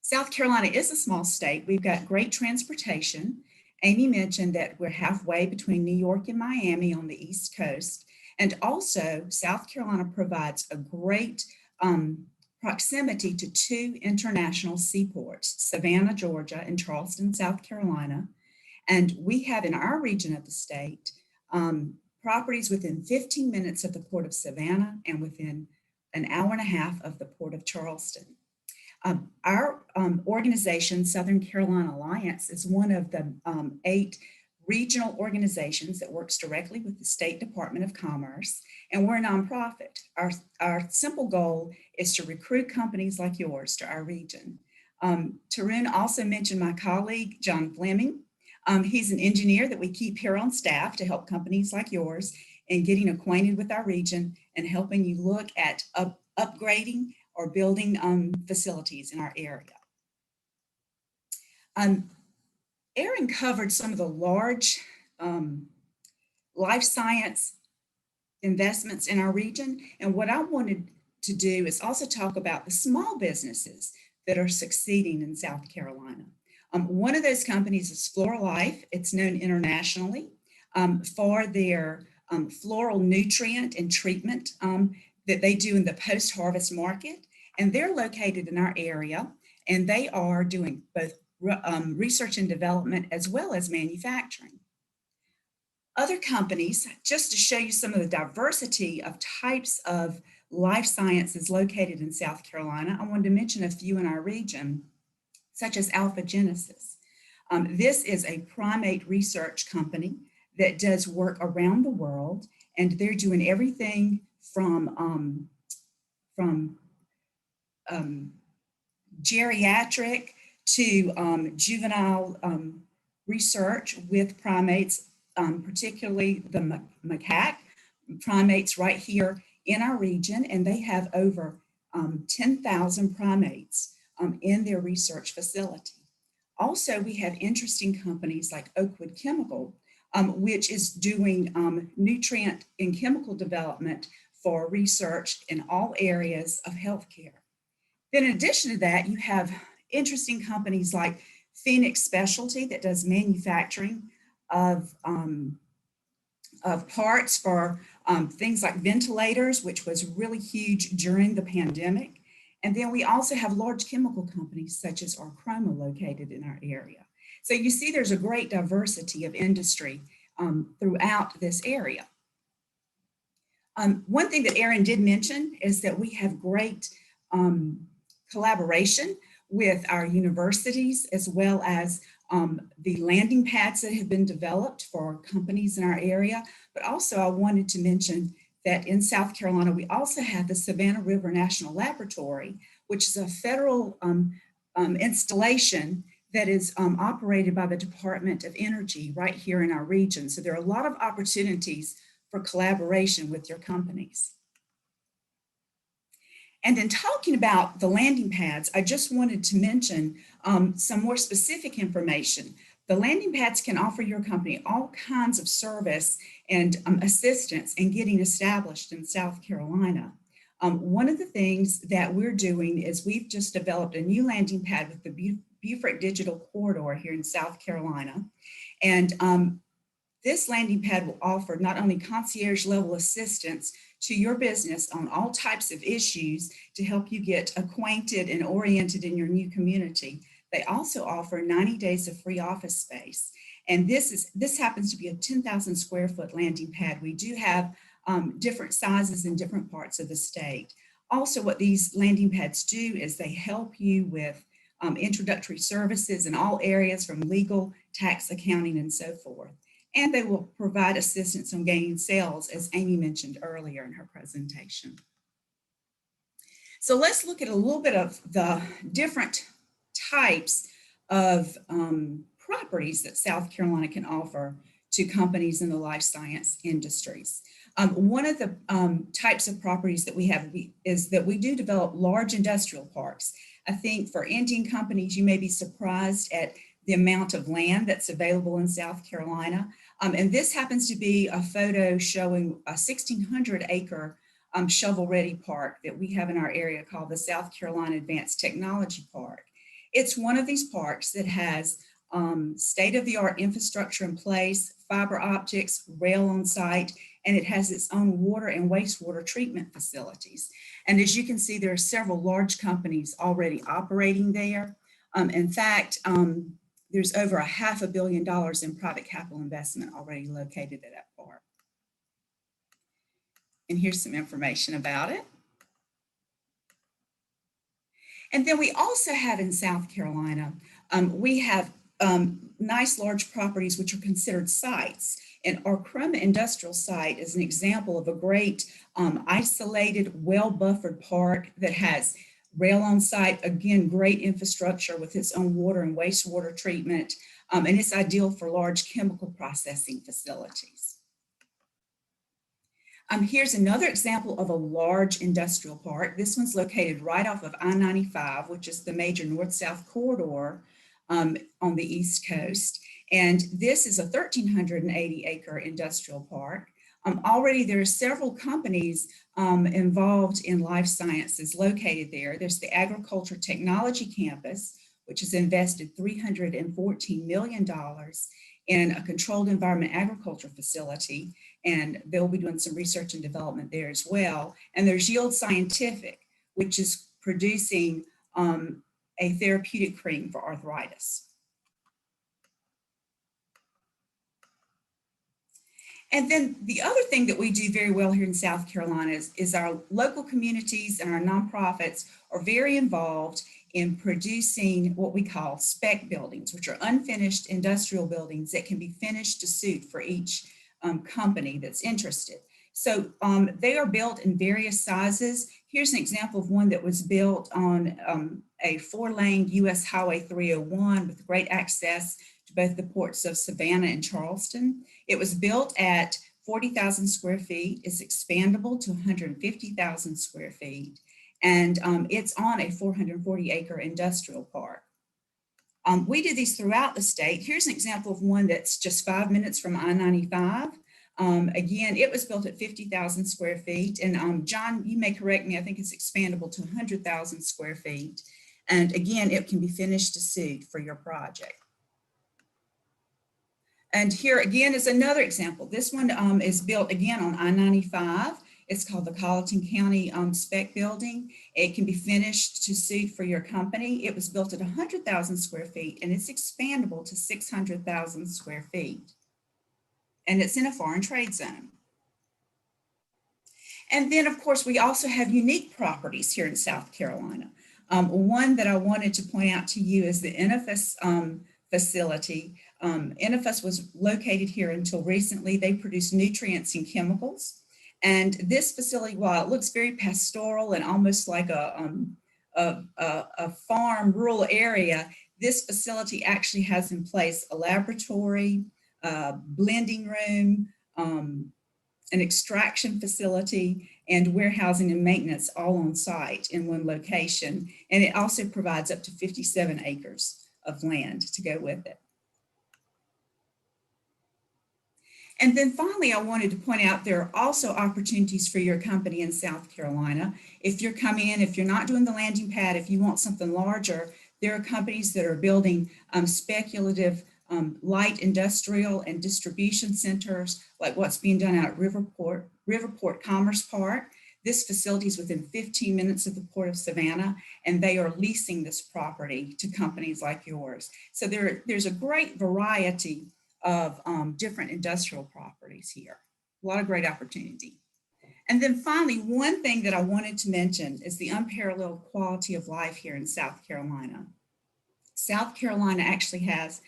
South Carolina is a small state. We've got great transportation. Amy mentioned that we're halfway between New York and Miami on the East Coast. And also, South Carolina provides a great proximity to two international seaports, Savannah, Georgia, and Charleston, South Carolina. And we have in our region of the state properties within 15 minutes of the Port of Savannah and within an hour and a half of the Port of Charleston. Our organization, Southern Carolina Alliance, is one of the 8 regional organizations that works directly with the State Department of Commerce, and we're a nonprofit. Our simple goal is to recruit companies like yours to our region. Tarun also mentioned my colleague, John Fleming. He's an engineer that we keep here on staff to help companies like yours in getting acquainted with our region and helping you look at upgrading or building facilities in our area. Aaron covered some of the large life science investments in our region. And what I wanted to do is also talk about the small businesses that are succeeding in South Carolina. One of those companies is Floralife. It's known internationally for their floral nutrient and treatment that they do in the post-harvest market. And they're located in our area, and they are doing both research and development as well as manufacturing. Other companies, just to show you some of the diversity of types of life sciences located in South Carolina, I wanted to mention a few in our region, such as Alpha Genesis. This is a primate research company that does work around the world, and they're doing everything from geriatric to juvenile research with primates, particularly the macaque primates right here in our region, and they have over 10,000 primates in their research facility. Also, we have interesting companies like Oakwood Chemical, which is doing nutrient and chemical development for research in all areas of healthcare. Then in addition to that, you have interesting companies like Phoenix Specialty that does manufacturing of parts for things like ventilators, which was really huge during the pandemic. And then we also have large chemical companies such as Archroma located in our area. So you see there's a great diversity of industry throughout this area. One thing that Aaron did mention is that we have great collaboration with our universities, as well as the landing pads that have been developed for companies in our area. But also I wanted to mention that in South Carolina, we also have the Savannah River National Laboratory, which is a federal installation that is operated by the Department of Energy right here in our region. So there are a lot of opportunities for collaboration with your companies. And then talking about the landing pads, I just wanted to mention some more specific information. The landing pads can offer your company all kinds of service and assistance in getting established in South Carolina. One of the things that we're doing is we've just developed a new landing pad with the Beaufort Digital Corridor here in South Carolina. And this landing pad will offer not only concierge level assistance to your business on all types of issues to help you get acquainted and oriented in your new community. They also offer 90 days of free office space. And this happens to be a 10,000 square foot landing pad. We do have different sizes in different parts of the state. Also, what these landing pads do is they help you with introductory services in all areas from legal, tax, accounting, and so forth. And they will provide assistance on gaining sales, as Amy mentioned earlier in her presentation. So let's look at a little bit of the different types of properties that South Carolina can offer to companies in the life science industries. One of the types of properties that we have is that we do develop large industrial parks. I think for Indian companies, you may be surprised at the amount of land that's available in South Carolina. And this happens to be a photo showing a 1,600 acre shovel-ready park that we have in our area called the South Carolina Advanced Technology Park. It's one of these parks that has state-of-the-art infrastructure in place, fiber optics, rail on site, and it has its own water and wastewater treatment facilities. And as you can see, there are several large companies already operating there. In fact, there's over $500 million in private capital investment already located at that park. And here's some information about it. And then we also have in South Carolina, we have nice large properties which are considered sites. And our Archroma Industrial Site is an example of a great isolated, well-buffered park that has rail on site, again, great infrastructure with its own water and wastewater treatment, and it's ideal for large chemical processing facilities. Here's another example of a large industrial park. This one's located right off of I-95, which is the major north-south corridor on the East Coast. And this is a 1,380 acre industrial park. Already there are several companies involved in life sciences located there. There's the Agriculture Technology Campus, which has invested $314 million in a controlled environment agriculture facility, and they'll be doing some research and development there as well. And there's Yield Scientific, which is producing a therapeutic cream for arthritis. And then the other thing that we do very well here in South Carolina is our local communities and our nonprofits are very involved in producing what we call spec buildings, which are unfinished industrial buildings that can be finished to suit for each company that's interested. So they are built in various sizes. Here's an example of one that was built on a 4-lane US Highway 301 with great access to both the ports of Savannah and Charleston. It was built at 40,000 square feet. It's expandable to 150,000 square feet. And it's on a 440 acre industrial park. We do these throughout the state. Here's an example of one that's just 5 minutes from I-95. Again, it was built at 50,000 square feet. And John, you may correct me, I think it's expandable to 100,000 square feet. And again, it can be finished to suit for your project. And here again is another example. This one is built again on I-95. It's called the Colleton County Spec Building. It can be finished to suit for your company. It was built at 100,000 square feet and it's expandable to 600,000 square feet. And it's in a foreign trade zone. And then of course, we also have unique properties here in South Carolina. One that I wanted to point out to you is the NFS facility. NFS was located here until recently. They produce nutrients and chemicals. And this facility, while it looks very pastoral and almost like a farm rural area, this facility actually has in place a laboratory, blending room, an extraction facility, and warehousing and maintenance all on site in one location. And it also provides up to 57 acres of land to go with it. And then finally, I wanted to point out there are also opportunities for your company in South Carolina. If you're coming in, if you're not doing the landing pad, if you want something larger, there are companies that are building speculative light industrial and distribution centers, like what's being done out at Riverport Commerce Park. This facility is within 15 minutes of the Port of Savannah, and they are leasing this property to companies like yours. So there's a great variety of different industrial properties here. A lot of great opportunity. And then finally, one thing that I wanted to mention is the unparalleled quality of life here in South Carolina. South Carolina actually has,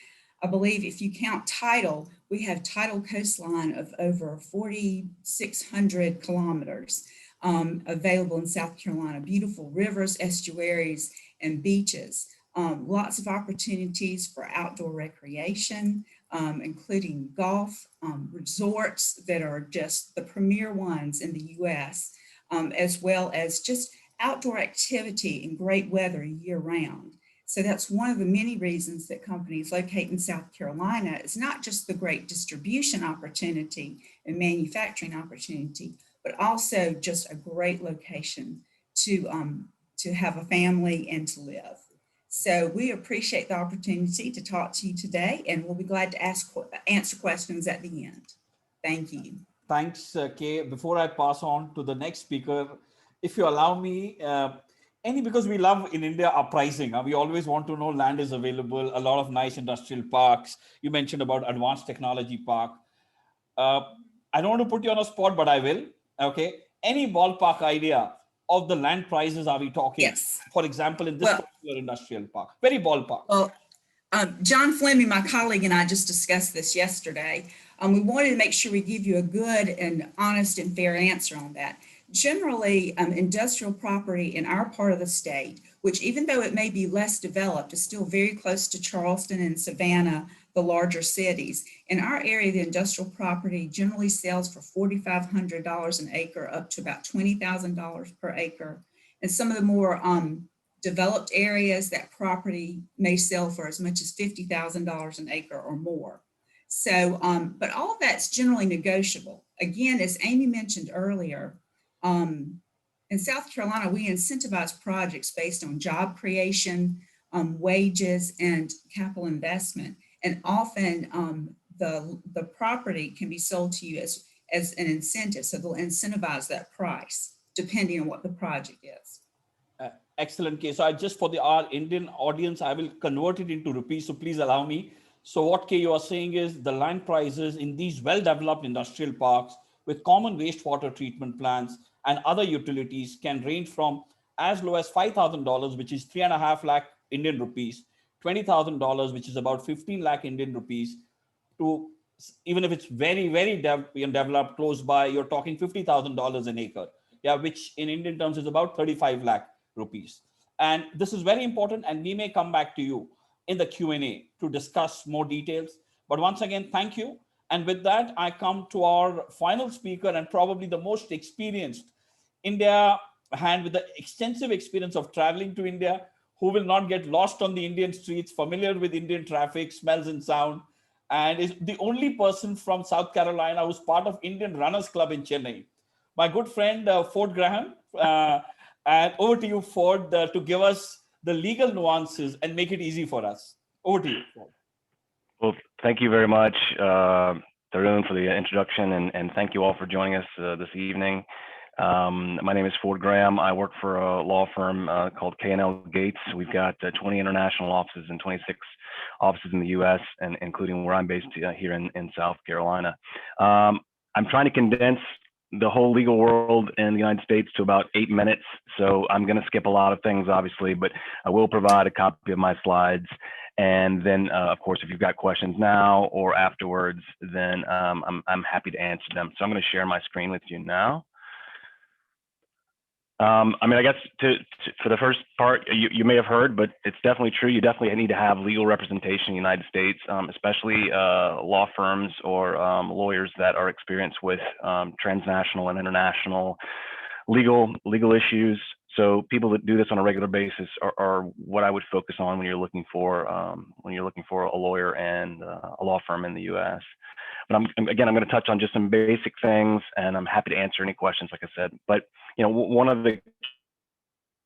I believe if you count tidal, we have tidal coastline of over 4,600 kilometers available in South Carolina. Beautiful rivers, estuaries, and beaches. Lots of opportunities for outdoor recreation, including golf, resorts that are just the premier ones in the US, as well as just outdoor activity and great weather year round. So that's one of the many reasons that companies locate in South Carolina. It's not just the great distribution opportunity and manufacturing opportunity, but also just a great location to have a family and to live. So we appreciate the opportunity to talk to you today, and we'll be glad to answer questions at the end. Thank you. Thanks, Kay. Before I pass on to the next speaker, if you allow me, because we love in India our pricing. We always want to know land is available, a lot of nice industrial parks. You mentioned about advanced technology park. I don't want to put you on a spot, but I will. Okay. Any ballpark idea of the land prices are we talking? Yes. For example, in this particular industrial park, very ballpark. Well, John Fleming, my colleague, and I just discussed this yesterday. We wanted to make sure we give you a good and honest and fair answer on that. Generally, industrial property in our part of the state, which even though it may be less developed, is still very close to Charleston and Savannah, the larger cities. In our area, the industrial property generally sells for $4,500 an acre up to about $20,000 per acre. And some of the more developed areas, that property may sell for as much as $50,000 an acre or more. So, but all of that's generally negotiable. Again, as Amy mentioned earlier, in South Carolina, we incentivize projects based on job creation, wages, and capital investment. And often the property can be sold to you as an incentive. So they'll incentivize that price depending on what the project is. Excellent case. So I just, for our Indian audience, I will convert it into rupees. So please allow me. So what Kay, you are saying is the land prices in these well-developed industrial parks with common wastewater treatment plants and other utilities can range from as low as $5,000, which is 3.5 lakh Indian rupees, $20,000, which is about 15 lakh Indian rupees, to even if it's very, very developed close by, you're talking $50,000 an acre. Yeah, which in Indian terms is about 35 lakh rupees. And this is very important, and we may come back to you in the Q&A to discuss more details. But once again, thank you. And with that, I come to our final speaker and probably the most experienced India hand with the extensive experience of traveling to India, who will not get lost on the Indian streets, familiar with Indian traffic, smells and sound, and is the only person from South Carolina who's part of Indian Runners Club in Chennai. My good friend, Ford Graham, and over to you, Ford, to give us the legal nuances and make it easy for us. Over to you, Ford. Well, thank you very much, Tarun, for the introduction, and thank you all for joining us this evening. My name is Ford Graham. I work for a law firm called K&L Gates. We've got 20 international offices and 26 offices in the U.S., and including where I'm based here in South Carolina. I'm trying to condense the whole legal world in the United States to about 8 minutes. So I'm going to skip a lot of things, obviously, but I will provide a copy of my slides. And then, of course, if you've got questions now or afterwards, then I'm happy to answer them. So I'm going to share my screen with you now. I mean, I guess for the first part, you may have heard, but it's definitely true. You definitely need to have legal representation in the United States, especially law firms or lawyers that are experienced with transnational and international legal issues. So people that do this on a regular basis are what I would focus on when you're looking for a lawyer and a law firm in the U.S. But I'm going to touch on just some basic things, and I'm happy to answer any questions, like I said. But one of the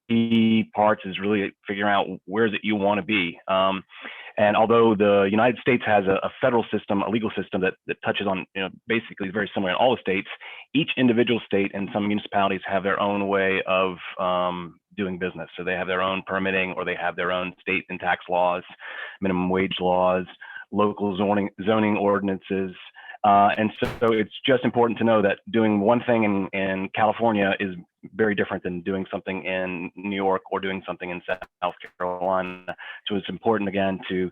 key parts is really figuring out where is it you want to be. And although the United States has a federal system, a legal system that touches on, basically very similar in all the states, each individual state and some municipalities have their own way of doing business. So they have their own permitting, or they have their own state and tax laws, minimum wage laws, local zoning ordinances. And so it's just important to know that doing one thing in California is very different than doing something in New York or doing something in South Carolina. So it's important, again, to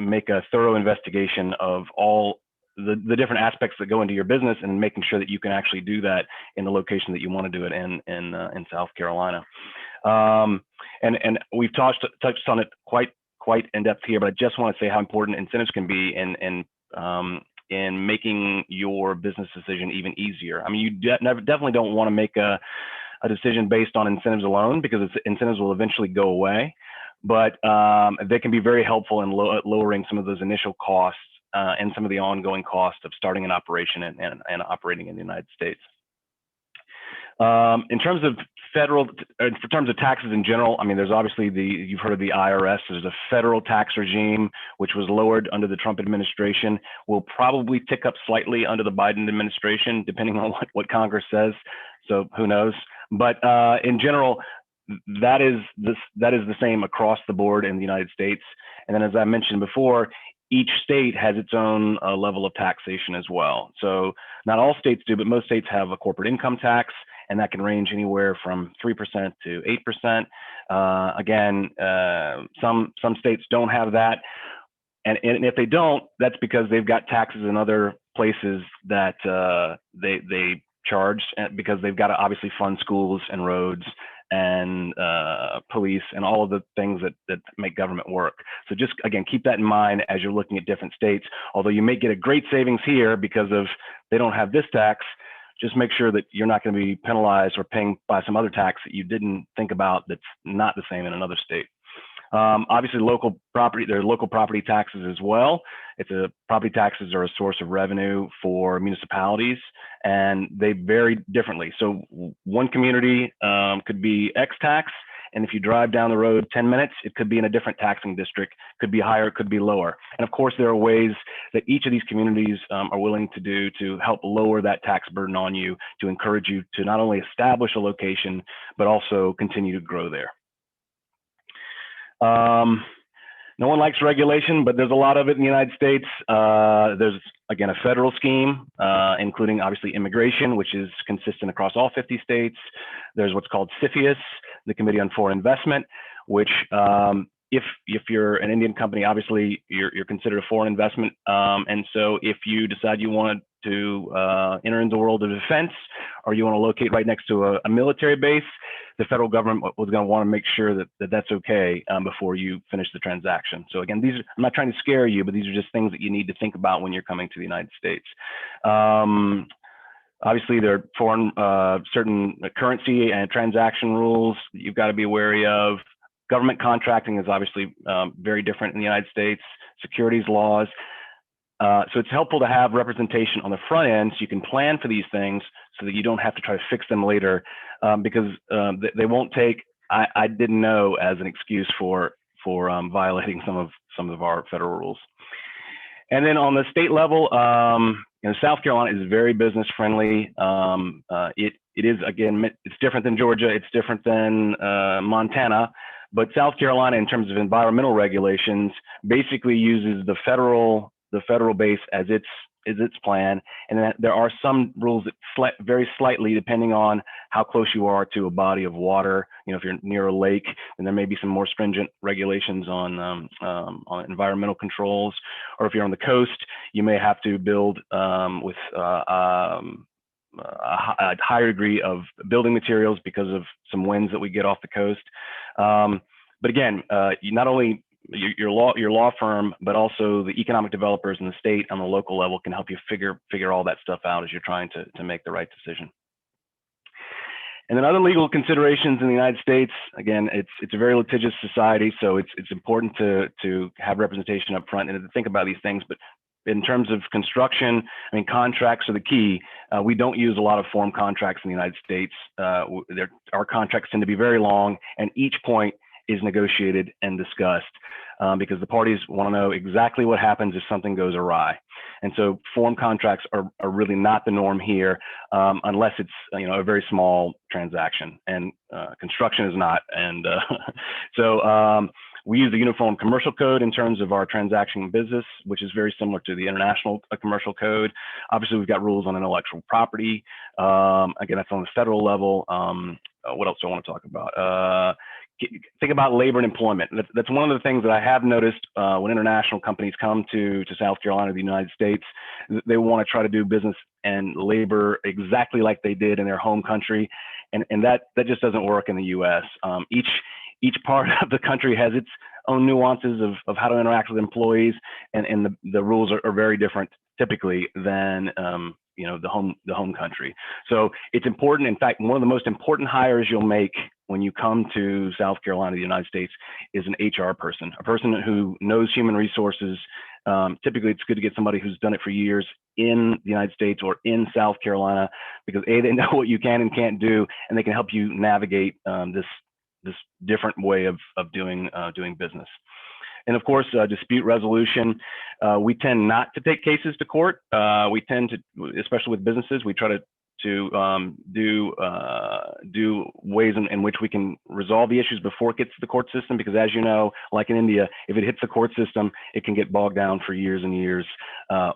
make a thorough investigation of all the different aspects that go into your business, and making sure that you can actually do that in the location that you want to do it in South Carolina. And we've touched on it quite in depth here, but I just want to say how important incentives can be in making your business decision even easier. I mean, you definitely don't want to make a decision based on incentives alone, because incentives will eventually go away, but they can be very helpful in lowering some of those initial costs and some of the ongoing costs of starting an operation and operating in the United States. In terms of for terms of taxes in general, I mean, there's obviously you've heard of the IRS. There's a federal tax regime, which was lowered under the Trump administration, will probably tick up slightly under the Biden administration, depending on what Congress says. So who knows? But in general, that is the same across the board in the United States. And then, as I mentioned before, each state has its own level of taxation as well. So not all states do, but most states have a corporate income tax, and that can range anywhere from 3% to 8%. Again, some states don't have that. And if they don't, that's because they've got taxes in other places that they charge, because they've got to obviously fund schools and roads and police and all of the things that make government work. So just, again, keep that in mind as you're looking at different states. Although you may get a great savings here because of they don't have this tax, just make sure that you're not going to be penalized or paying by some other tax that you didn't think about that's not the same in another state. Obviously, there are local property taxes as well. Property taxes are a source of revenue for municipalities, and they vary differently. So one community could be X tax, and if you drive down the road 10 minutes, it could be in a different taxing district, could be higher, could be lower. And of course, there are ways that each of these communities are willing to do to help lower that tax burden on you, to encourage you to not only establish a location, but also continue to grow there. No one likes regulation, but there's a lot of it in the United States. There's, again, a federal scheme, including obviously immigration, which is consistent across all 50 states. There's what's called CFIUS, the Committee on Foreign Investment, which if you're an Indian company, obviously you're considered a foreign investment. And so if you decide you want to enter into the world of defense, or you want to locate right next to a military base, the federal government was going to want to make sure that that's okay before you finish the transaction. So again, I'm not trying to scare you, but these are just things that you need to think about when you're coming to the United States. Obviously, there are foreign certain currency and transaction rules that you've got to be wary of. Government contracting is obviously very different in the United States, securities laws. So it's helpful to have representation on the front end so you can plan for these things so that you don't have to try to fix them later, because they won't take I didn't know as an excuse for violating some of our federal rules. And then on the state level, South Carolina is very business friendly. It is, again, it's different than Georgia, it's different than Montana, but South Carolina, in terms of environmental regulations, basically uses the federal base as its plan, and then there are some rules that vary slightly depending on how close you are to a body of water. If you're near a lake, then there may be some more stringent regulations on environmental controls, or if you're on the coast, you may have to build with a higher degree of building materials because of some winds that we get off the coast. But again, you not only your law firm, but also the economic developers in the state on the local level can help you figure all that stuff out as you're trying to make the right decision. And then other legal considerations in the United States, again, it's a very litigious society, so it's important to have representation up front and to think about these things. But in terms of construction, contracts are the key. We don't use a lot of form contracts in the United States. Our contracts tend to be very long, and each point is negotiated and discussed because the parties want to know exactly what happens if something goes awry. And so form contracts are really not the norm here unless it's a very small transaction, and construction is not. And so we use the Uniform Commercial Code in terms of our transaction business, which is very similar to the International Commercial Code. Obviously, we've got rules on intellectual property. Again, that's on the federal level. What else do I want to talk about? Think about labor and employment. That's one of the things that I have noticed when international companies come to South Carolina, the United States. They want to try to do business and labor exactly like they did in their home country, and that just doesn't work in the U.S. Each part of the country has its own nuances of how to interact with employees, and the rules are very different typically than the home country. So it's important. In fact, one of the most important hires you'll make when you come to South Carolina, the United States, is an HR person, a person who knows human resources. Typically, it's good to get somebody who's done it for years in the United States or in South Carolina, because they know what you can and can't do, and they can help you navigate this different way of doing business. And of course, dispute resolution. We tend not to take cases to court. We tend to, especially with businesses, we try to do ways in which we can resolve the issues before it gets to the court system, because as you know, like in India, if it hits the court system, it can get bogged down for years and years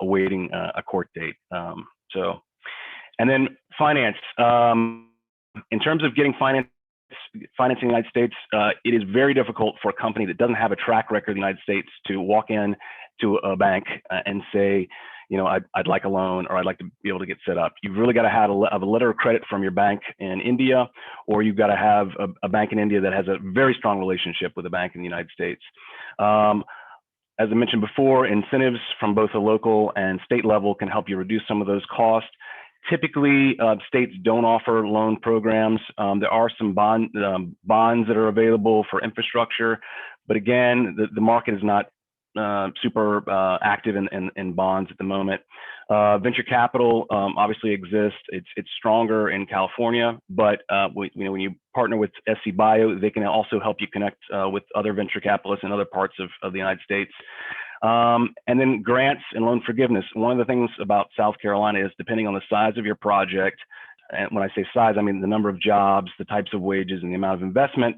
awaiting a court date. And then finance. In terms of getting financing in the United States, it is very difficult for a company that doesn't have a track record in the United States to walk in to a bank and say, I'd like a loan, or I'd like to be able to get set up. You've really got to have a letter of credit from your bank in India, or you've got to have a bank in India that has a very strong relationship with a bank in the United States. As I mentioned before, incentives from both the local and state level can help you reduce some of those costs. Typically, states don't offer loan programs. There are some bonds that are available for infrastructure, but again, the market is not super active in bonds at the moment. Venture capital obviously exists. It's stronger in California, but when you partner with SC Bio, they can also help you connect with other venture capitalists in other parts of the United States. And then grants and loan forgiveness. One of the things about South Carolina is, depending on the size of your project, and when I say size, I mean the number of jobs, the types of wages, and the amount of investment.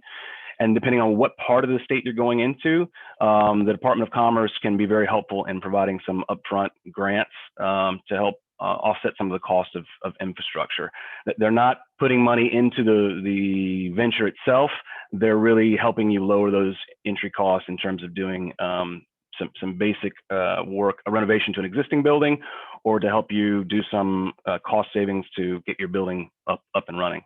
And depending on what part of the state you're going into, the Department of Commerce can be very helpful in providing some upfront grants to help offset some of the cost of infrastructure. They're not putting money into the venture itself. They're really helping you lower those entry costs in terms of doing some basic work, a renovation to an existing building, or to help you do some cost savings to get your building up and running.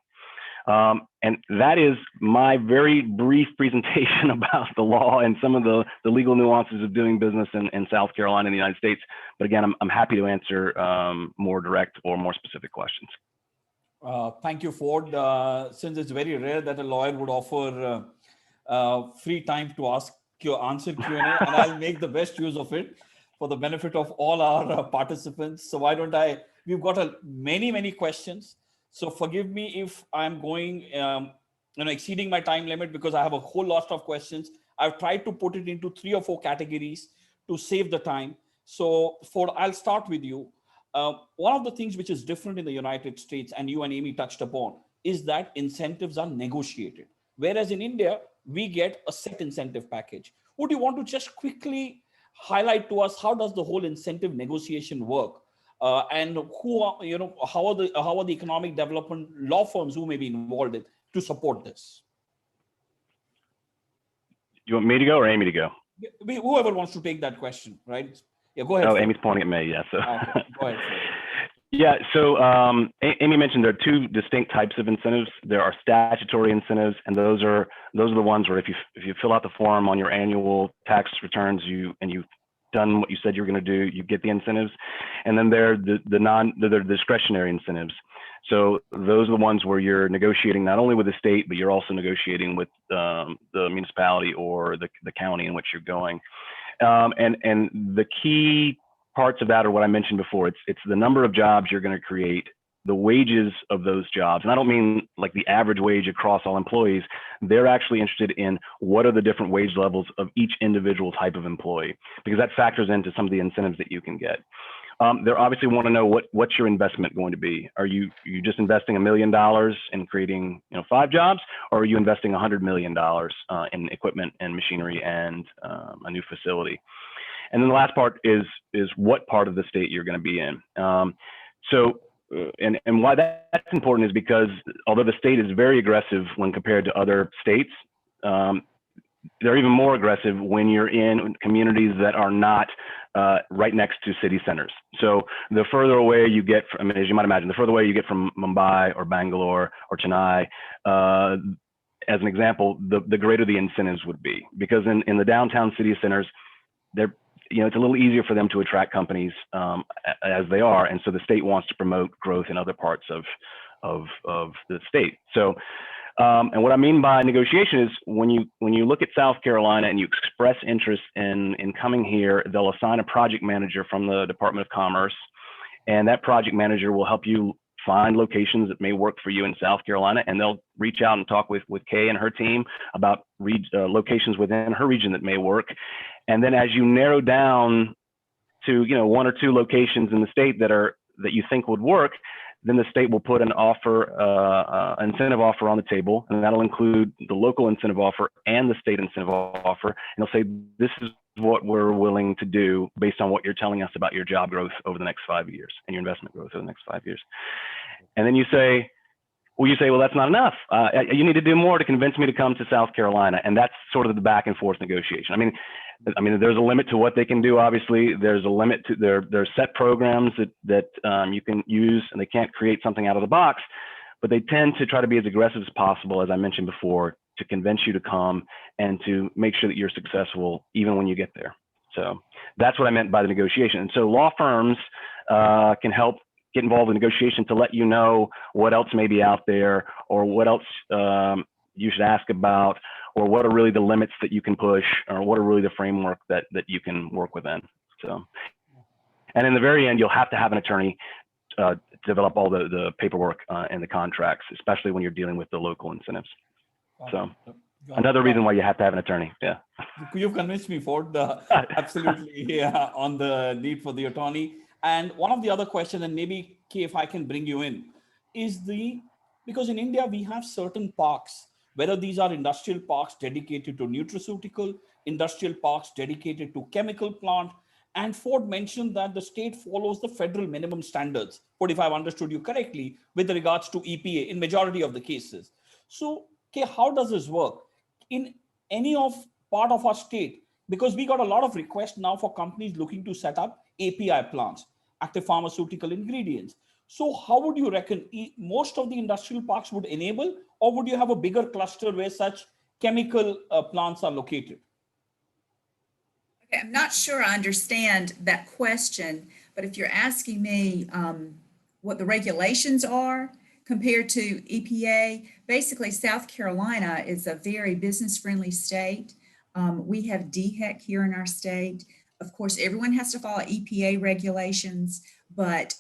And that is my very brief presentation about the law and some of the legal nuances of doing business in South Carolina and the United States. But again, I'm happy to answer more direct or more specific questions. Thank you, Ford. Since it's very rare that a lawyer would offer free time to answer Q&A, and I'll make the best use of it for the benefit of all our participants. So why don't we've got many questions. So forgive me if I'm going, exceeding my time limit, because I have a whole lot of questions. I've tried to put it into 3 or 4 categories to save the time. So Ford, I'll start with you. One of the things which is different in the United States, and you and Amy touched upon, is that incentives are negotiated. Whereas in India, we get a set incentive package. Would you want to just quickly highlight to us how does the whole incentive negotiation work? And how are the economic development law firms who may be involved in to support this? You want me to go or Amy to go? Whoever wants to take that question, right? Yeah, go ahead. Oh, Amy's pointing at me, yeah. So. Okay, go ahead. Yeah, so Amy mentioned there are 2 distinct types of incentives. There are statutory incentives, and those are the ones where if you fill out the form on your annual tax returns, you've done what you said you were going to do, you get the incentives. And then there are the discretionary incentives. So those are the ones where you're negotiating not only with the state, but you're also negotiating with the municipality or the county in which you're going. And the key parts of that are what I mentioned before. It's the number of jobs you're going to create, the wages of those jobs. And I don't mean like the average wage across all employees. They're actually interested in what are the different wage levels of each individual type of employee, because that factors into some of the incentives that you can get. They obviously want to know what's your investment going to be. Are you just investing $1 million in creating 5 jobs, or are you investing $100 million in equipment and machinery and a new facility? And then the last part is what part of the state you're going to be in. And why that's important is because although the state is very aggressive when compared to other states, they're even more aggressive when you're in communities that are not right next to city centers. So the further away you get from, as you might imagine, the further away you get from Mumbai or Bangalore or Chennai, as an example, the greater the incentives would be, because in the downtown city centers, it's a little easier for them to attract companies as they are, and so the state wants to promote growth in other parts of the state. So, and what I mean by negotiation is when you look at South Carolina and you express interest in coming here, they'll assign a project manager from the Department of Commerce, and that project manager will help you find locations that may work for you in South Carolina, and they'll reach out and talk with Kay and her team about locations within her region that may work. And then as you narrow down to 1 or 2 locations in the state that you think would work, then the state will put an incentive offer on the table, and that'll include the local incentive offer and the state incentive offer. And they'll say, this is what we're willing to do based on what you're telling us about your job growth over the next 5 years and your investment growth over the next 5 years. And then you say, well, that's not enough. You need to do more to convince me to come to South Carolina. And that's sort of the back and forth negotiation. I mean, I mean, there's a limit to what they can do. Obviously, there's a limit to their set programs that you can use, and they can't create something out of the box. But they tend to try to be as aggressive as possible, as I mentioned before, to convince you to come and to make sure that you're successful even when you get there. So that's what I meant by the negotiation. And so law firms can help get involved in negotiation to let you know what else may be out there, or what else you should ask about, or what are really the limits that you can push, or what are really the framework that you can work within. So, and in the very end, you'll have to have an attorney develop all the paperwork and the contracts, especially when you're dealing with the local incentives. So another reason why you have to have an attorney. Yeah. You've convinced me, Ford, absolutely on the need for the attorney. And one of the other questions, and maybe Kay, if I can bring you in, is because in India, we have certain parks, whether these are industrial parks dedicated to nutraceutical, industrial parks dedicated to chemical plant. And Ford mentioned that the state follows the federal minimum standards, Ford, if I've understood you correctly, with regards to EPA in majority of the cases. So, okay, how does this work? In any part of our state, because we got a lot of requests now for companies looking to set up API plants, active pharmaceutical ingredients. So how would you reckon most of the industrial parks would enable, or would you have a bigger cluster where such chemical plants are located? Okay, I'm not sure I understand that question, but if you're asking me what the regulations are compared to EPA, basically South Carolina is a very business-friendly state. We have DHEC here in our state. Of course, everyone has to follow EPA regulations, but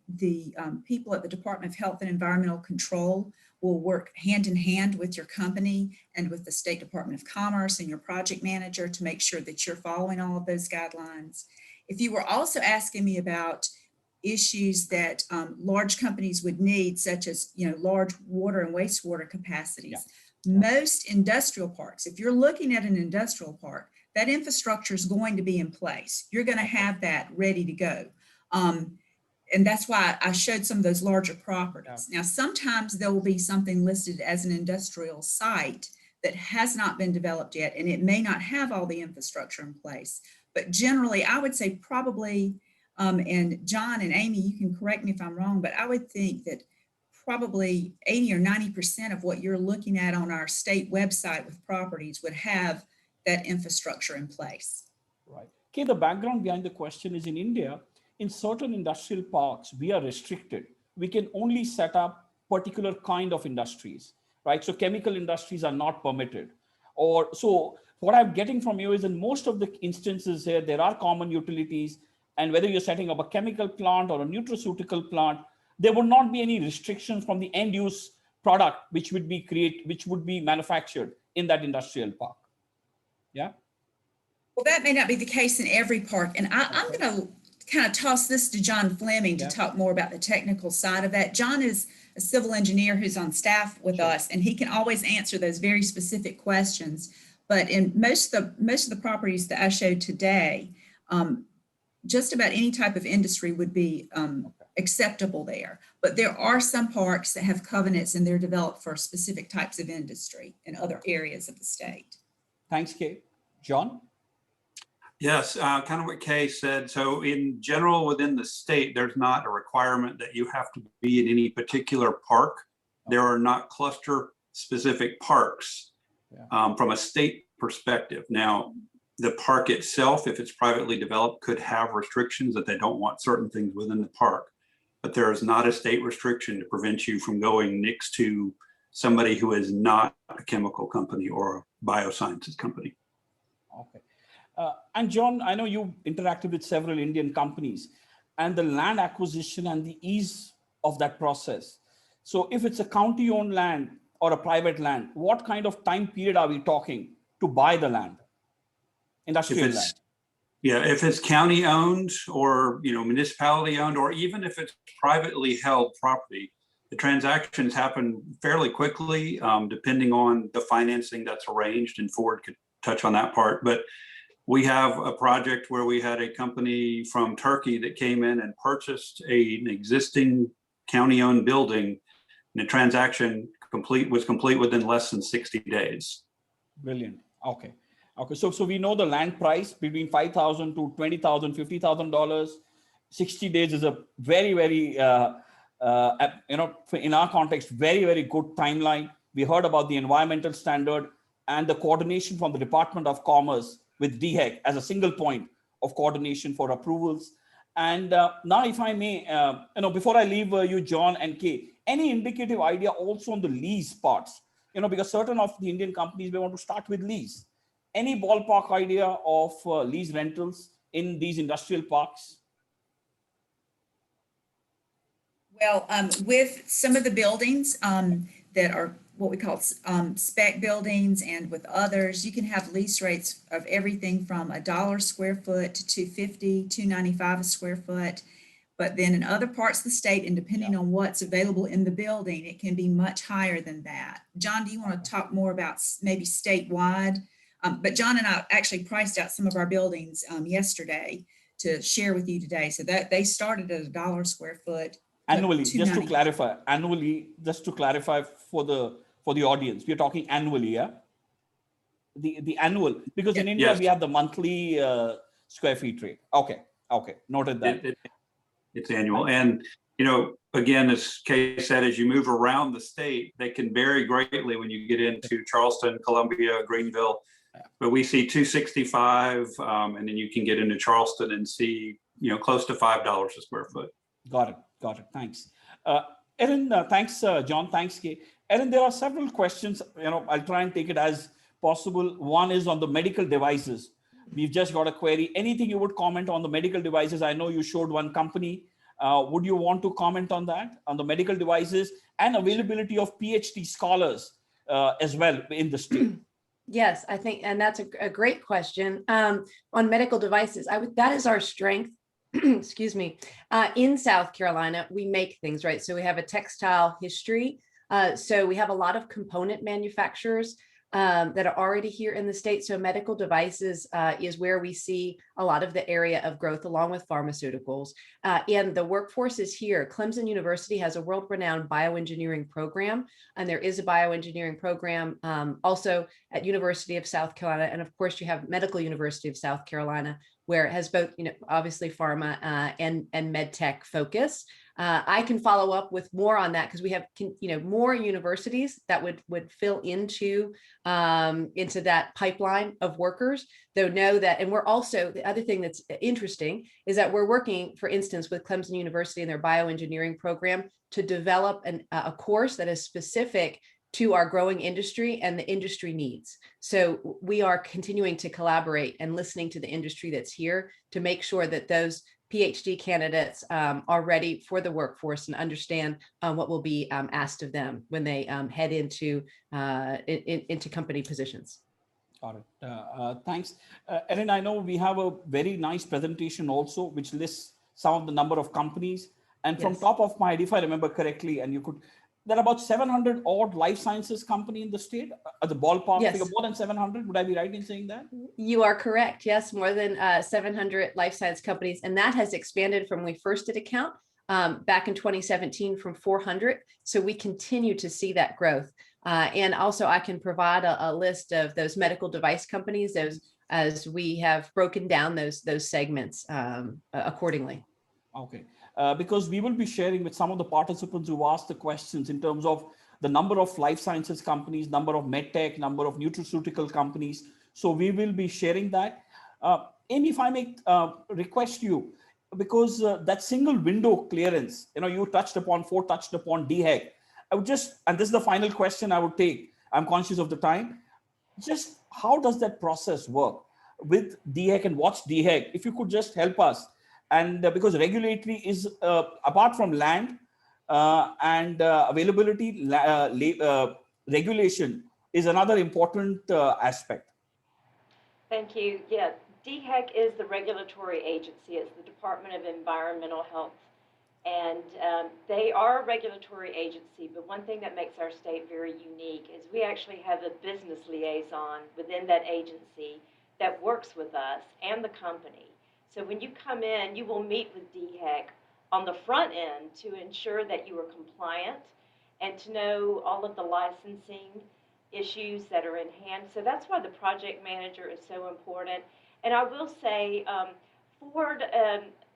the people at the Department of Health and Environmental Control will work hand in hand with your company and with the State Department of Commerce and your project manager to make sure that you're following all of those guidelines. If you were also asking me about issues that large companies would need, such as large water and wastewater capacities, most industrial parks, if you're looking at an industrial park, that infrastructure is going to be in place. You're going to have that ready to go. And that's why I showed some of those larger properties. Now, sometimes there will be something listed as an industrial site that has not been developed yet, and it may not have all the infrastructure in place. But generally, I would say probably, and John and Amy, you can correct me if I'm wrong, but I would think that probably 80 or 90% of what you're looking at on our state website with properties would have that infrastructure in place. Right. Okay, the background behind the question is in India, in certain industrial parks, we are restricted. We can only set up particular kind of industries, right? So chemical industries are not permitted. Or so what I'm getting from you is in most of the instances here, there are common utilities, and whether you're setting up a chemical plant or a nutraceutical plant, there would not be any restrictions from the end use product, which would be manufactured in that industrial park. Yeah. Well, that may not be the case in every park. And I'm going to kind of toss this to John Fleming to talk more about the technical side of that. John is a civil engineer who's on staff with us, and he can always answer those very specific questions. But in most of the properties that I showed today, just about any type of industry would be acceptable there. But there are some parks that have covenants, and they're developed for specific types of industry in other areas of the state. Thanks, Kay. John? Yes, kind of what Kay said. So in general, within the state, there's not a requirement that you have to be in any particular park. There are not cluster specific parks from a state perspective. Now, the park itself, if it's privately developed, could have restrictions that they don't want certain things within the park. But there is not a state restriction to prevent you from going next to somebody who is not a chemical company or a biosciences company. Okay. And John, I know you interacted with several Indian companies and the land acquisition and the ease of that process. So if it's a county-owned land or a private land, what kind of time period are we talking to buy the land? Industrial land. Yeah, if it's county owned or municipality owned, or even if it's privately held property, the transactions happen fairly quickly, depending on the financing that's arranged, and Ford could touch on that part. But we have a project where we had a company from Turkey that came in and purchased an existing county-owned building, and the transaction was complete within less than 60 days. Brilliant. Okay. Okay, so we know the land price between 5,000 to 20,000, $50,000. 60 days is a very, very, in our context, very, very good timeline. We heard about the environmental standard and the coordination from the Department of Commerce with DHEC as a single point of coordination for approvals. And now, if I may, before I leave you, John and Kay, any indicative idea also on the lease parts? Because certain of the Indian companies may want to start with lease. Any ballpark idea of lease rentals in these industrial parks? Well, with some of the buildings that are what we call spec buildings, and with others, you can have lease rates of everything from $1 square foot to $2.50, $2.95 a square foot. But then in other parts of the state, and depending on what's available in the building, it can be much higher than that. John, do you want to talk more about maybe statewide? But John and I actually priced out some of our buildings yesterday to share with you today. So that they started at $1 square foot. Annually, just to clarify for the audience, we're talking annually, yeah? The annual, because in India, Yes. we have the monthly square feet rate. Okay, noted that. It's annual. And, again, as Kay said, as you move around the state, they can vary greatly when you get into Charleston, Columbia, Greenville. But we see 265, and then you can get into Charleston and see, close to $5 a square foot. Got it. Thanks. Erin, thanks, John. Thanks, Kay. Erin, there are several questions. I'll try and take it as possible. One is on the medical devices. We've just got a query. Anything you would comment on the medical devices? I know you showed one company. Would you want to comment on that, on the medical devices and availability of PhD scholars as well in the state? Yes, I think, and that's a great question. On medical devices, that is our strength. Excuse me. In South Carolina, we make things, right? So we have a textile history. So we have a lot of component manufacturers that are already here in the state. So medical devices is where we see a lot of the area of growth, along with pharmaceuticals. And the workforce is here. Clemson University has a world-renowned bioengineering program, and there is a bioengineering program also at University of South Carolina. And of course, you have Medical University of South Carolina, where it has both, obviously pharma and med tech focus. I can follow up with more on that because we have, more universities that would fill into that pipeline of workers. Though know that, and we're also, the other thing that's interesting is that we're working, for instance, with Clemson University and their bioengineering program to develop a course that is specific to our growing industry and the industry needs. So we are continuing to collaborate and listening to the industry that's here to make sure that those PhD candidates are ready for the workforce and understand what will be asked of them when they head into company positions. Got it. Thanks. Erin, I know we have a very nice presentation also, which lists some of the number of companies. And from top of my head, if I remember correctly, and there are about 700 odd life sciences company in the state, the ballpark figure, more than 700. Would I be right in saying that? You are correct. Yes, more than 700 life science companies. And that has expanded from when we first did a count back in 2017 from 400. So we continue to see that growth. And also I can provide a list of those medical device companies as we have broken down those segments accordingly. Okay. Because we will be sharing with some of the participants who asked the questions in terms of the number of life sciences companies, number of medtech, number of nutraceutical companies. So we will be sharing that. Amy, if I may request you, because that single window clearance, you touched upon DHEC. I would just, and this is the final question I would take, I'm conscious of the time, just how does that process work with DHEC and what's DHEC? If you could just help us. And because regulatory is apart from land and availability, regulation is another important aspect. Thank you. Yeah, DHEC is the regulatory agency. It's the Department of Environmental Health. And they are a regulatory agency, but one thing that makes our state very unique is we actually have a business liaison within that agency that works with us and the company. So when you come in, you will meet with DHEC on the front end to ensure that you are compliant and to know all of the licensing issues that are in hand. So that's why the project manager is so important. And I will say, Ford,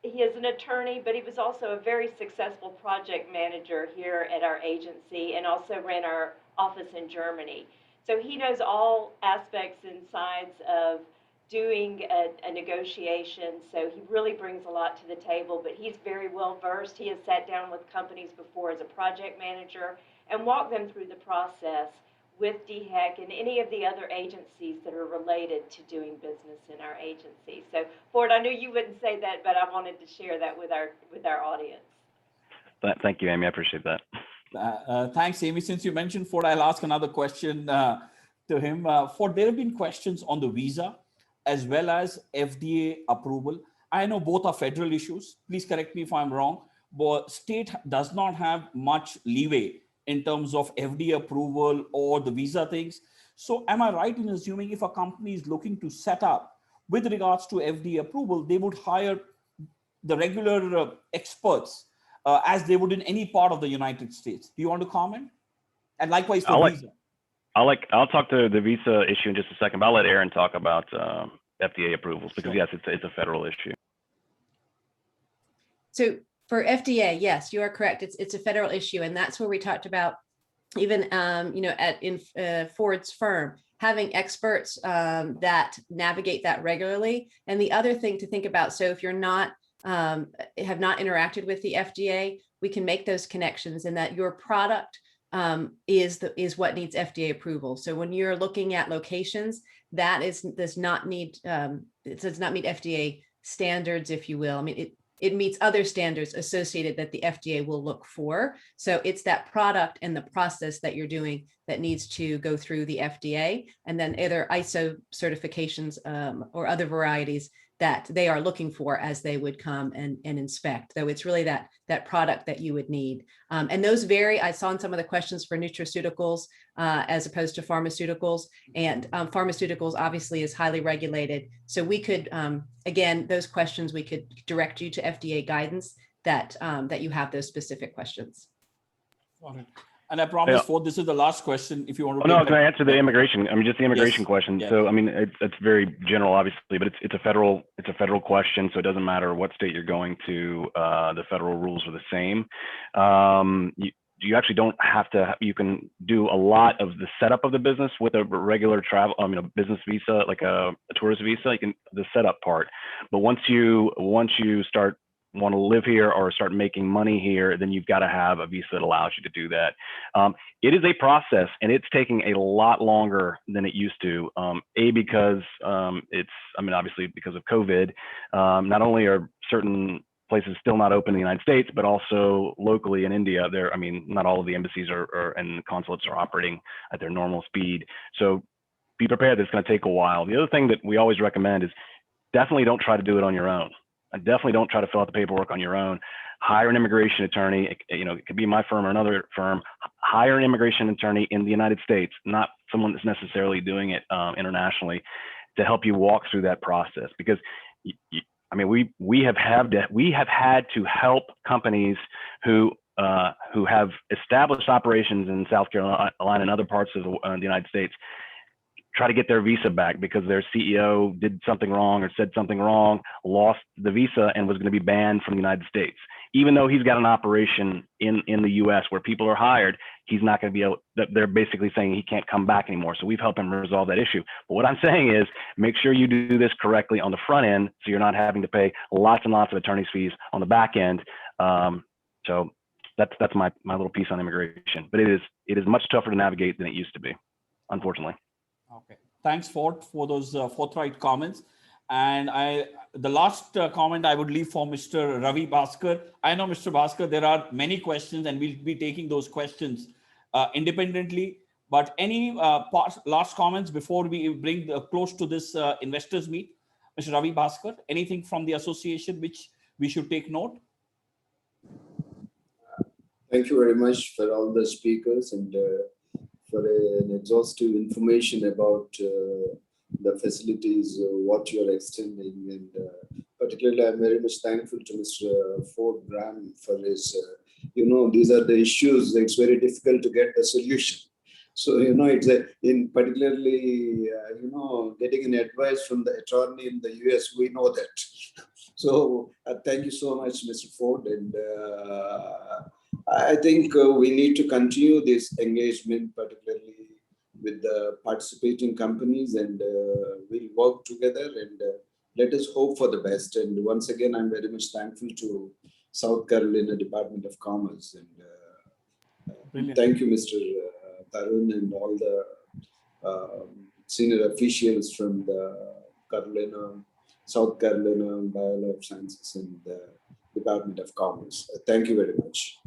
he is an attorney, but he was also a very successful project manager here at our agency and also ran our office in Germany. So he knows all aspects and sides of doing a negotiation. So he really brings a lot to the table, but he's very well versed. He has sat down with companies before as a project manager and walked them through the process with DHEC and any of the other agencies that are related to doing business in our agency. So Ford, I knew you wouldn't say that, but I wanted to share that with our audience. Thank you, Amy. I appreciate that. Thanks, Amy. Since you mentioned Ford, I'll ask another question to him. Ford, there have been questions on the visa as well as FDA approval. I know both are federal issues. Please correct me if I'm wrong, but state does not have much leeway in terms of FDA approval or the visa things. So am I right in assuming if a company is looking to set up with regards to FDA approval, they would hire the regular experts as they would in any part of the United States? Do you want to comment? And likewise for visa. I'll talk to the visa issue in just a second, but I'll let Aaron talk about FDA approvals because yes, it's a federal issue. So for FDA, yes, you are correct. It's a federal issue, and that's where we talked about even in Ford's firm having experts that navigate that regularly. And the other thing to think about, so if you're not have not interacted with the FDA, we can make those connections, and that your product is what needs FDA approval. So when you're looking at locations, that does not meet FDA standards, if you will. I mean, it meets other standards associated that the FDA will look for. So it's that product and the process that you're doing that needs to go through the FDA, and then either ISO certifications or other varieties that they are looking for as they would come and inspect. Though it's really that product that you would need. And those vary. I saw in some of the questions for nutraceuticals as opposed to pharmaceuticals. And pharmaceuticals obviously is highly regulated. So we could, again, those questions, we could direct you to FDA guidance that you have those specific questions. Got it. And I promise, Ford, this is the last question. If you want to. Oh, no, can I answer the immigration? I mean, just the immigration question. Yeah. So, I mean, it's very general, obviously, but it's a federal question. So it doesn't matter what state you're going to. The federal rules are the same. You actually don't have to. You can do a lot of the setup of the business with a regular travel. I mean, a business visa, like a tourist visa. You can the setup part. But once you start want to live here or start making money here, then you've got to have a visa that allows you to do that. It is a process, and it's taking a lot longer than it used to. Because obviously because of COVID, not only are certain places still not open in the United States, but also locally in India, not all of the embassies and consulates are operating at their normal speed. So be prepared, it's going to take a while. The other thing that we always recommend is definitely don't try to do it on your own. And definitely don't try to fill out the paperwork on your own. Hire an immigration attorney. It could be my firm or another firm. Hire an immigration attorney in the United States, not someone that's necessarily doing it internationally, to help you walk through that process. Because we have had to help companies who have established operations in South Carolina and other parts of the United States try to get their visa back because their CEO did something wrong or said something wrong, lost the visa, and was going to be banned from the United States. Even though he's got an operation in the US where people are hired, he's not going to be able, they're basically saying he can't come back anymore. So we've helped him resolve that issue. But what I'm saying is make sure you do this correctly on the front end so you're not having to pay lots and lots of attorney's fees on the back end. So that's my little piece on immigration. But it is much tougher to navigate than it used to be, unfortunately. Okay, thanks, Ford, for those forthright comments. And the last comment I would leave for Mr. Ravi Bhaskar. I know, Mr. Bhaskar, there are many questions, and we'll be taking those questions independently. But any last comments before we bring close to this investors meet? Mr. Ravi Bhaskar, anything from the association which we should take note? Thank you very much for all the speakers and for an exhaustive information about the facilities, what you are extending. And particularly, I'm very much thankful to Mr. Ford Graham for his, these are the issues. It's very difficult to get the solution. So, it's in particularly, getting an advice from the attorney in the US, we know that. So thank you so much, Mr. Ford. And I think we need to continue this engagement, particularly with the participating companies, and we'll work together, and let us hope for the best. And once again, I'm very much thankful to South Carolina Department of Commerce. And Brilliant. thank you, Mr. Tarun, and all the senior officials from the South Carolina Biola of Sciences and the Department of Commerce. Thank you very much.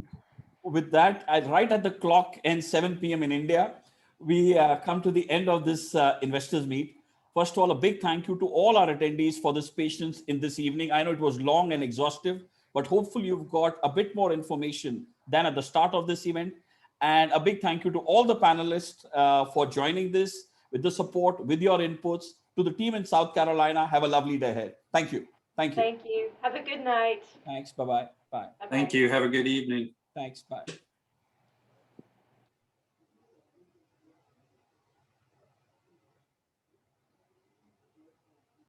With that, right at the clock ends 7 p.m. in India, we come to the end of this investors meet. First of all, a big thank you to all our attendees for this patience in this evening. I know it was long and exhaustive, but hopefully you've got a bit more information than at the start of this event. And a big thank you to all the panelists for joining this, with the support, with your inputs. To the team in South Carolina, have a lovely day ahead. Thank you. Thank you. Thank you. Have a good night. Thanks. Bye-bye. Bye. Bye-bye. Thank you. Have a good evening. Thanks. Bye.